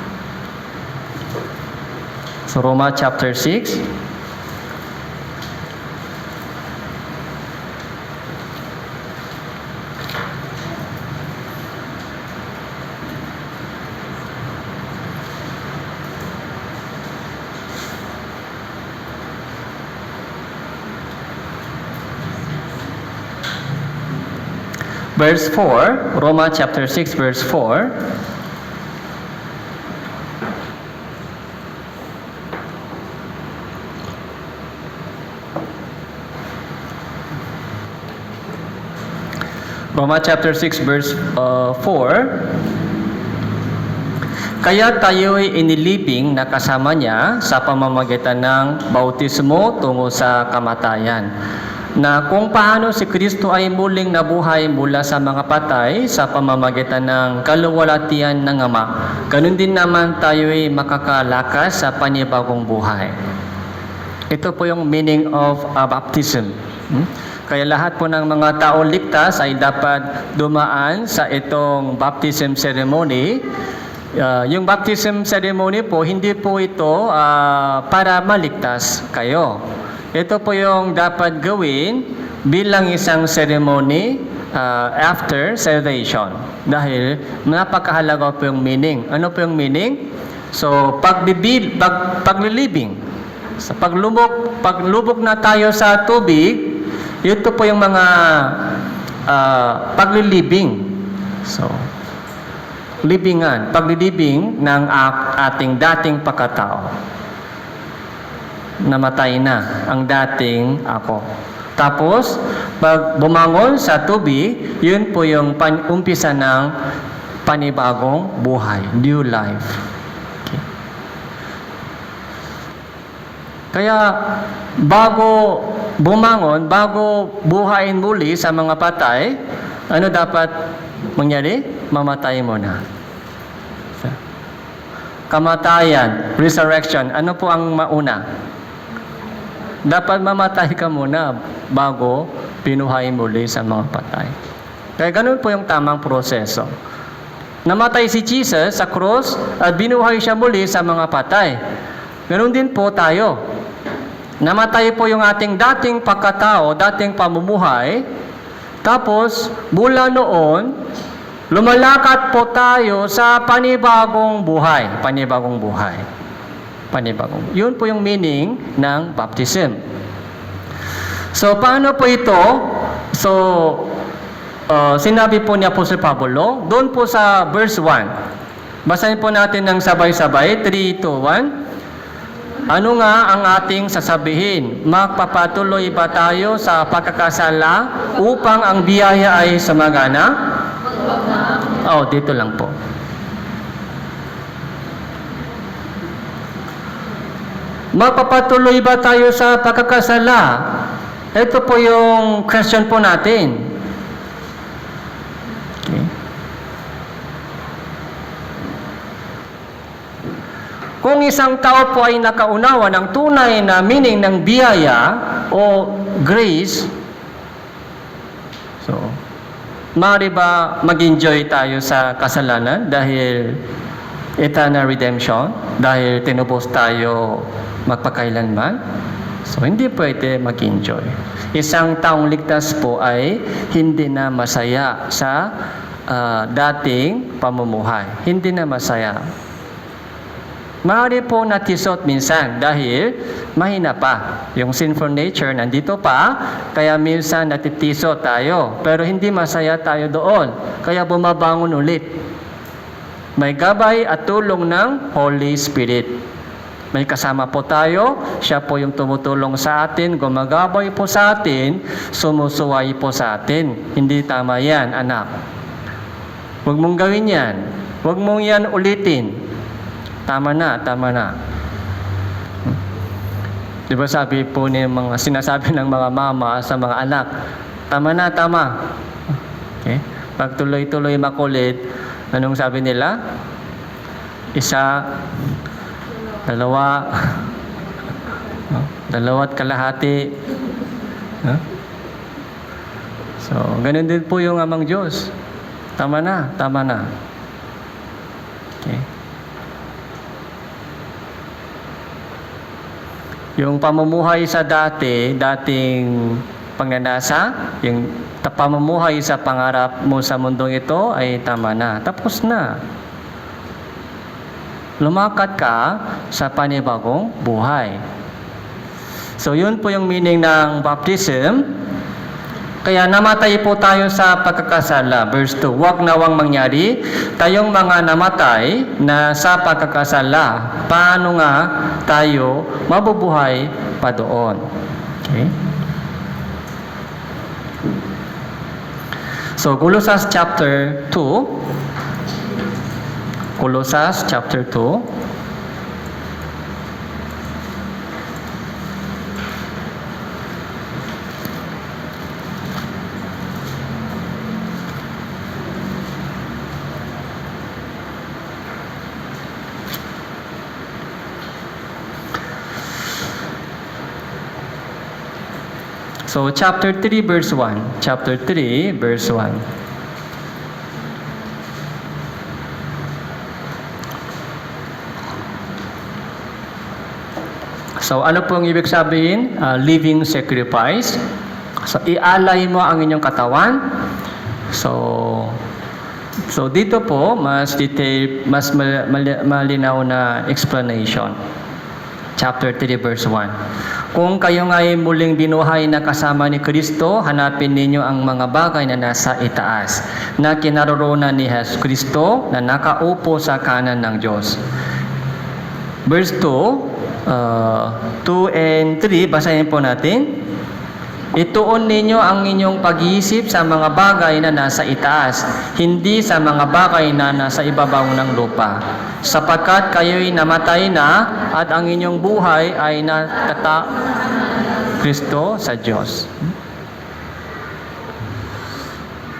So, Roma chapter 6. Verse 4, Roma chapter 6, verse 4. Roma chapter 6, verse 4. Kaya tayo'y inilibing na kasama niya sa pamamagitan ng bautismo tungo sa kamatayan, na kung paano si Kristo ay muling nabuhay mula sa mga patay sa pamamagitan ng kaluwalhatian ng Ama, ganun din naman tayo'y makakalakas sa panibagong buhay. Ito po yung meaning of baptism. Kaya lahat po ng mga tao ligtas ay dapat dumaan sa itong baptism ceremony. Yung baptism ceremony po, hindi po ito para maligtas kayo. Ito po yung dapat gawin bilang isang ceremony after salvation. Dahil napakahalaga po yung meaning. Ano po yung meaning? So, paglilibing. So, paglubog na tayo sa tubig, ito po yung mga paglilibing. So, paglilibing ng ating dating pagkatao. Namatay na ang dating ako. Tapos, pag bumangon sa tubig, yun po yung umpisa ng panibagong buhay, new life. Okay. Kaya, bago bumangon, bago buhayin muli sa mga patay, ano dapat mangyari? Mamatay muna. Kamatayan, resurrection, ano po ang mauna? Dapat mamatay ka muna bago pinuhay muli sa mga patay. Kaya ganun po yung tamang proseso. Namatay si Jesus sa cross at binuhay siya muli sa mga patay. Ganun din po tayo. Namatay po yung ating dating pagkatao, dating pamumuhay. Tapos, mula noon, lumalakad po tayo sa panibagong buhay. Panibagong buhay. Yun po yung meaning ng baptism. So, paano po ito? So, sinabi po ni Apostle Pablo, doon po sa verse 1. Basahin po natin ng sabay-sabay, 3, 2, 1. Ano nga ang ating sasabihin? Magpapatuloy ba tayo sa pagkakasala upang ang biyaya ay sumagana? Oh, dito lang po. Mapapatuloy ba tayo sa pagkakasala? Ito po yung question po natin. Okay. Kung isang tao po ay nakaunawa ng tunay na meaning ng biyaya o grace, so, maaari ba mag-enjoy tayo sa kasalanan dahil eternal redemption, dahil tinubos tayo magpakailanman? So, hindi pwede mag-enjoy. Isang taong ligtas po ay hindi na masaya sa dating pamumuhay. Hindi na masaya. Maaari po natisot minsan dahil mahina pa. Yung sinful nature nandito pa, kaya minsan natitisot tayo. Pero hindi masaya tayo doon. Kaya bumabangon ulit. May gabay at tulong ng Holy Spirit. May kasama po tayo, siya po yung tumutulong sa atin, gumagabay po sa atin, sumusuway po sa atin. Hindi tama yan, anak. Huwag mong gawin yan. Huwag mong yan ulitin. Tama na, tama na. Di ba sabi po ni mga sinasabi ng mga mama sa mga anak, tama na, tama. Okay? Pag tuloy-tuloy makulit, anong sabi nila? Isa, dalawa, dalawat kalahati. So, ganun din po yung amang Diyos. Tama na, tama na. Okay. Yung pamumuhay sa dating pagnanasa, yung pamumuhay sa pangarap mo sa mundong ito ay tama na. Tapos na. Lumakad ka sa panibagong buhay. So, yun po yung meaning ng baptism. Kaya namatay po tayo sa pagkakasala. Verse 2, huwag nawang mangyari tayong mga namatay na sa pagkakasala. Paano nga tayo mabubuhay pa doon? Okay? So, Colossus chapter 2. Colossus chapter 2. So, chapter 3, verse 1. Chapter 3, verse 1. So, ano pong ibig sabihin? Living sacrifice. So, ialay mo ang inyong katawan. So dito po, mas detail, mas malinaw na explanation. Chapter 3, verse 1. Kung kayo nga'y muling binuhay na kasama ni Kristo, hanapin ninyo ang mga bagay na nasa itaas, na kinaroroonan ni Hesus Kristo na nakaupo sa kanan ng Diyos. Verse 2 and 3, basahin po natin. Ituon ninyo ang inyong pag-iisip sa mga bagay na nasa itaas, hindi sa mga bagay na nasa ibabaw ng lupa. Sapagkat kayo'y namatay na at ang inyong buhay ay nakata Kristo sa Diyos.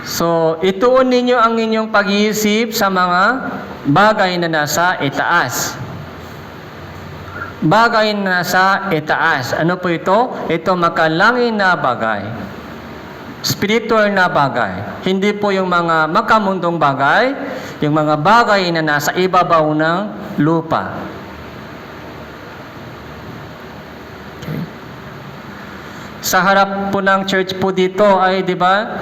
So, ituon ninyo ang inyong pag-iisip sa mga bagay na nasa itaas. Bagay na nasa itaas. Ano po ito? Ito makalangin na bagay. Spiritual na bagay. Hindi po yung mga makamundong bagay, yung mga bagay na nasa ibabaw ng lupa. Okay. Sa harap po ng church po dito ay, di ba,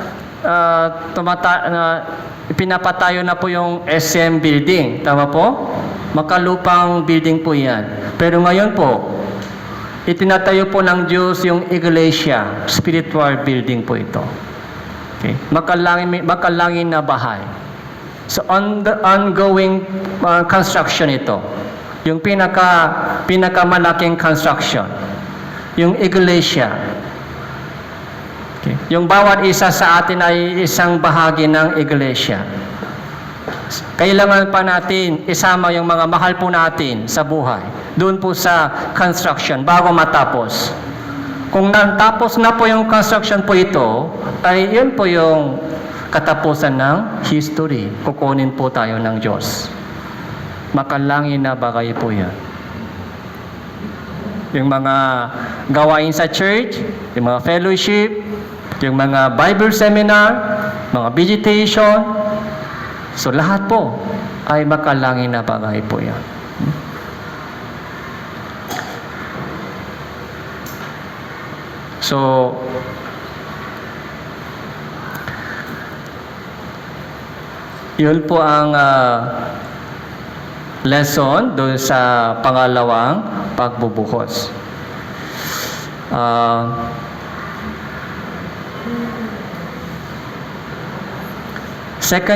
pinapatayo na po yung SM building. Tama po? Makalupang building po yan. Pero ngayon po, itinatayo po ng Diyos yung iglesia, spiritual building po ito. Okay. Makalangin na bahay. So, on the ongoing construction ito. Yung pinakamalaking construction. Yung iglesia. Okay. Yung bawat isa sa atin ay isang bahagi ng iglesia. kailangan pa natin isama yung mga mahal po natin sa buhay. Doon po sa construction, bago matapos. Kung natapos na po yung construction po ito, ay yun po yung katapusan ng history. Kukunin po tayo ng Diyos. Makalangin na bagay po yan. Yung mga gawain sa church, yung mga fellowship, yung mga Bible seminar, mga visitation, so lahat po ay makalangin na bagay po yan. So, yun po ang lesson doon sa pangalawang pagbubuhos. 2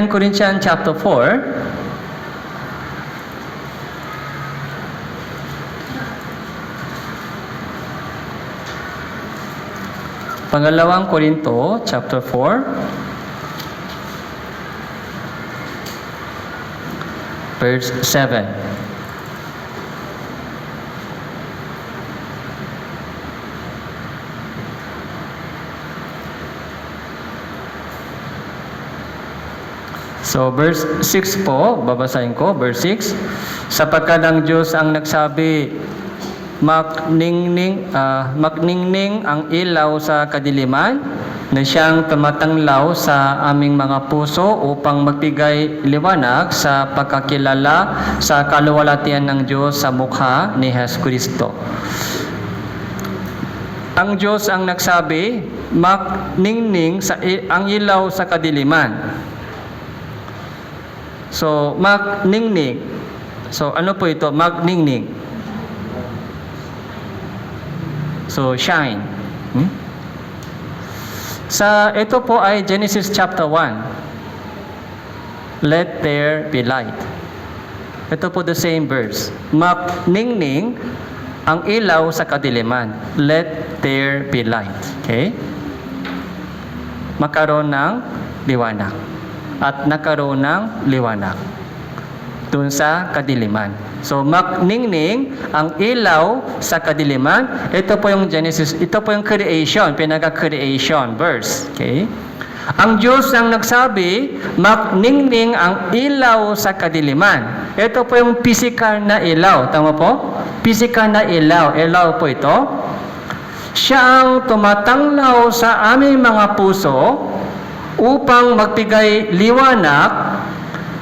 Corinthians chapter 4, Pangalawang Korinto chapter 4, verse 7. So, verse 6 po, babasahin ko, verse 6. Sapagkat ang Diyos ang nagsabi, Makningning ang ilaw sa kadiliman, na siyang tumatanglaw sa aming mga puso upang magbigay liwanag sa pagkakilala sa kaluwalhatian ng Diyos sa mukha ni Jesucristo. Ang Diyos ang nagsabi, makningning ang ilaw sa kadiliman. So, makningning. So, ano po ito? Makningning. So, shine. Sa ito po ay Genesis chapter 1. Let there be light. Ito po the same verse. Makningning ang ilaw sa kadiliman. Let there be light. Okay? Magkaroon ng liwanag. At nagkaroon ng liwanag doon sa kadiliman. So, makningning ang ilaw sa kadiliman. Ito po yung Genesis, ito po yung creation, pinaka-creation verse. Okay? Ang Diyos ang nagsabi, makningning ang ilaw sa kadiliman. Ito po yung physical na ilaw. Tama po? Physical na ilaw. Ilaw po ito. Siya ang tumatanglaw sa aming mga puso upang magbigay liwanag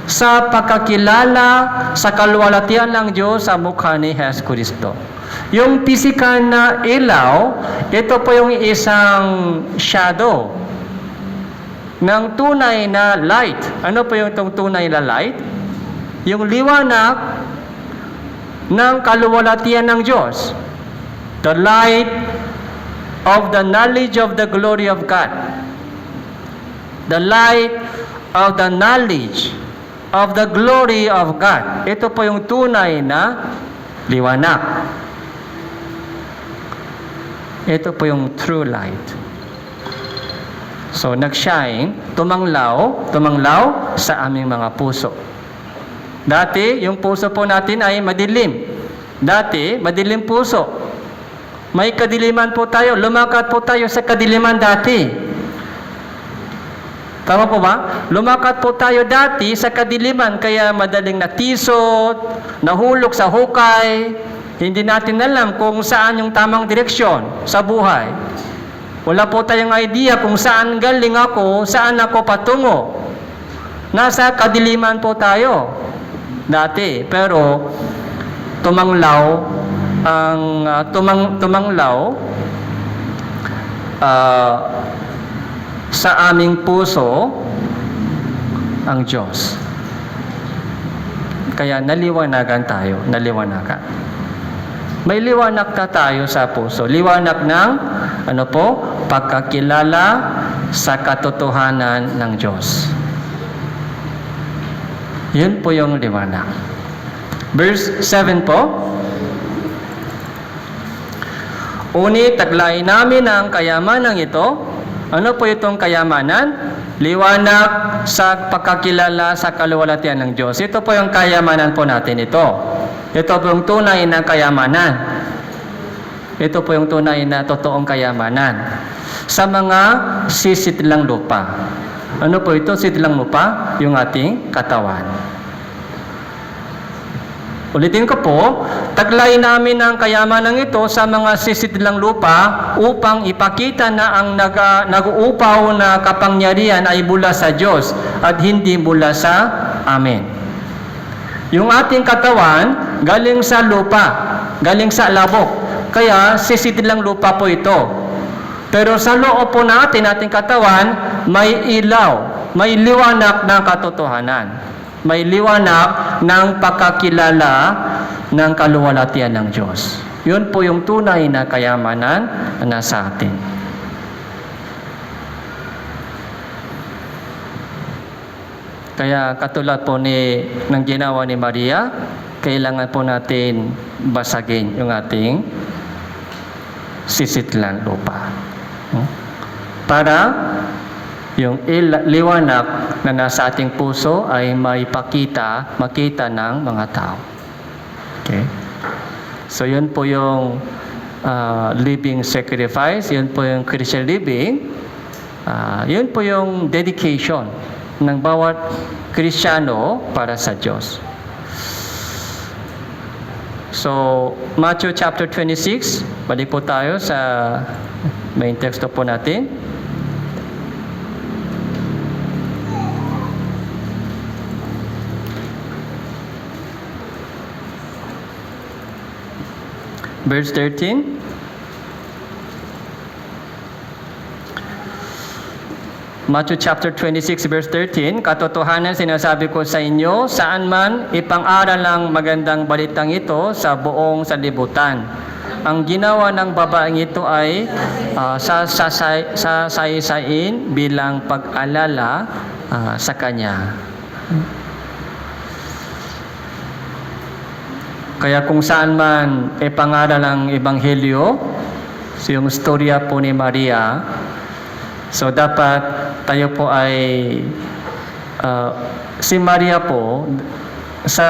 sa pagkakilala sa kaluwalhatian ng Diyos sa mukha ni Jesucristo. Yung physical na ilaw, ito po yung isang shadow ng tunay na light. Ano po yung tunay na light? Yung liwanag ng kaluwalhatian ng Diyos. The light of the knowledge of the glory of God. The light of the knowledge of the glory of God. Ito po yung tunay na liwanag. Ito po yung true light. So, nag-shine, tumanglaw sa aming mga puso. Dati, yung puso po natin ay madilim. Dati, madilim puso. May kadiliman po tayo. Lumakat po tayo sa kadiliman dati. Tama po ba? Lumakat po tayo dati sa kadiliman, kaya madaling natisot, nahulog sa hukay. Hindi natin alam kung saan yung tamang direksyon sa buhay. Wala po tayong idea kung saan galing ako, saan ako patungo. Nasa kadiliman po tayo dati, pero tumanglaw sa aming puso ang Diyos. Kaya naliwanagan tayo, naliwanagan. May liwanag na tayo sa puso. Liwanag ng pagkakilala sa katotohanan ng Diyos. Yun po yung liwanag. Verse 7 po. Unit, taglayin namin ang kayamanan ito. Ano po itong kayamanan? Liwanag sa pagkakilala sa kaluwalhatian ng Diyos. Ito po yung kayamanan po natin ito. Ito po yung tunay na kayamanan. Ito po yung tunay na totoong kayamanan. Sa mga sisitilang lupa. Ano po ito? Sisitilang lupa? Yung ating katawan. Ulitin ko po, taglay namin ang kayamanan ito sa mga sisitilang lupa upang ipakita na ang nag-uupaw na kapangyarihan ay mula sa Diyos at hindi mula sa amin. Yung ating katawan, galing sa lupa, galing sa labok. Kaya sisitilang lupa po ito. Pero sa loob po natin, ating katawan, may ilaw, may liwanag ng katotohanan. May liwanag ng pagkakilala ng kaluwalhatian ng Diyos. Yun po yung tunay na kayamanan na nasa atin. Kaya katulad po ng ginawa ni Maria, kailangan po natin basagin yung ating sisitlang lupa. Para yung liwanag na nasa ating puso ay makita ng mga tao. Okay? So yun po yung living sacrifice, yun po yung Christian living, yun po yung dedication ng bawat Kristiyano para sa Diyos. So, Matthew chapter 26, balik po tayo sa main teksto po natin. Verse 13. Matthew chapter 26 verse 13, katotohanan sinasabi ko sa inyo, saan man ipang-aral ang magandang balitang ito sa buong sanlibutan. Ang ginawa ng babaeng ito ay sasaysayin bilang pag-alala sa kanya. Kaya kung saan man ipangaral ang Ebanghelyo, so yung storya po ni Maria, so dapat tayo po ay, si Maria po, sa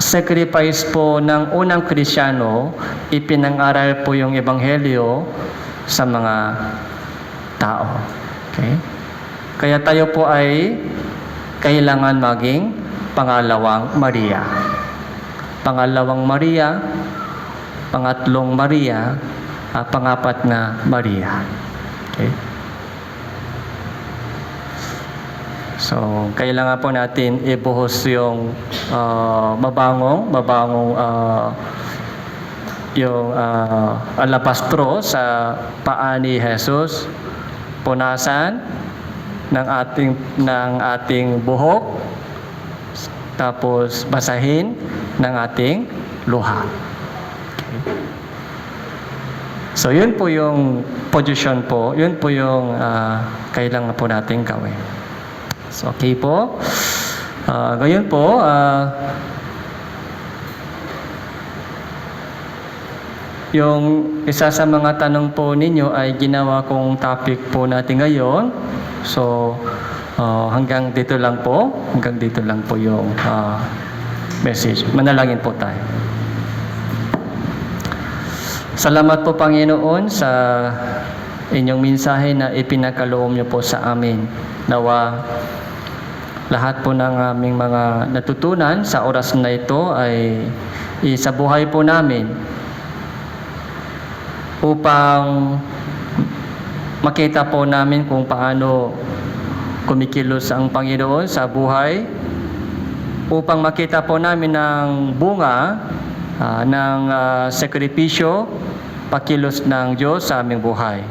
sacrifice po ng unang Kristiyano, ipinangaral po yung Ebanghelyo sa mga tao. Okay? Kaya tayo po ay kailangan maging pangalawang Maria. Pangalawang Maria, pangatlong Maria, pangapat na Maria. Okay? So, kailangan po natin ibuhos yung mabangong yung alabastro sa paa ni Jesus, punasan ng ating buhok, tapos basahin ng ating luha. Okay. So, yun po yung position po, yun po yung kailangan po natin gawin. So, okay po. Ngayon po, yung isa sa mga tanong po ninyo ay ginawa kong topic po natin ngayon. So, hanggang dito lang po. Hanggang dito lang po yung message. Manalangin po tayo. Salamat po, Panginoon, sa inyong mensahe na ipinakaloob niyo po sa amin. Nawa lahat po ng aming mga natutunan sa oras na ito ay sa buhay po namin upang makita po namin kung paano kumikilos ang Panginoon sa buhay, upang makita po namin ang bunga ng sakripisyo, pakilos ng Diyos sa aming buhay.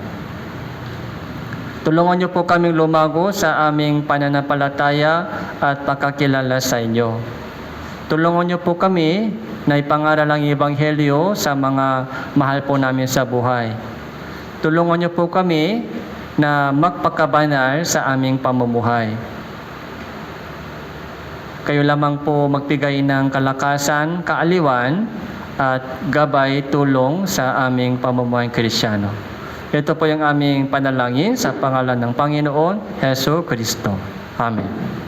Tulungan niyo po kaming lumago sa aming pananampalataya at pagkakilala sa inyo. Tulungan niyo po kami na ipangaral ang Ebanghelyo sa mga mahal po namin sa buhay. Tulungan niyo po kami na magpakabanal sa aming pamumuhay. Kayo lamang po magbigay ng kalakasan, kaaliwan, at gabay tulong sa aming pamumuhay Kristiyano. Ito po yung aming panalangin sa pangalan ng Panginoon Hesus Kristo. Amen.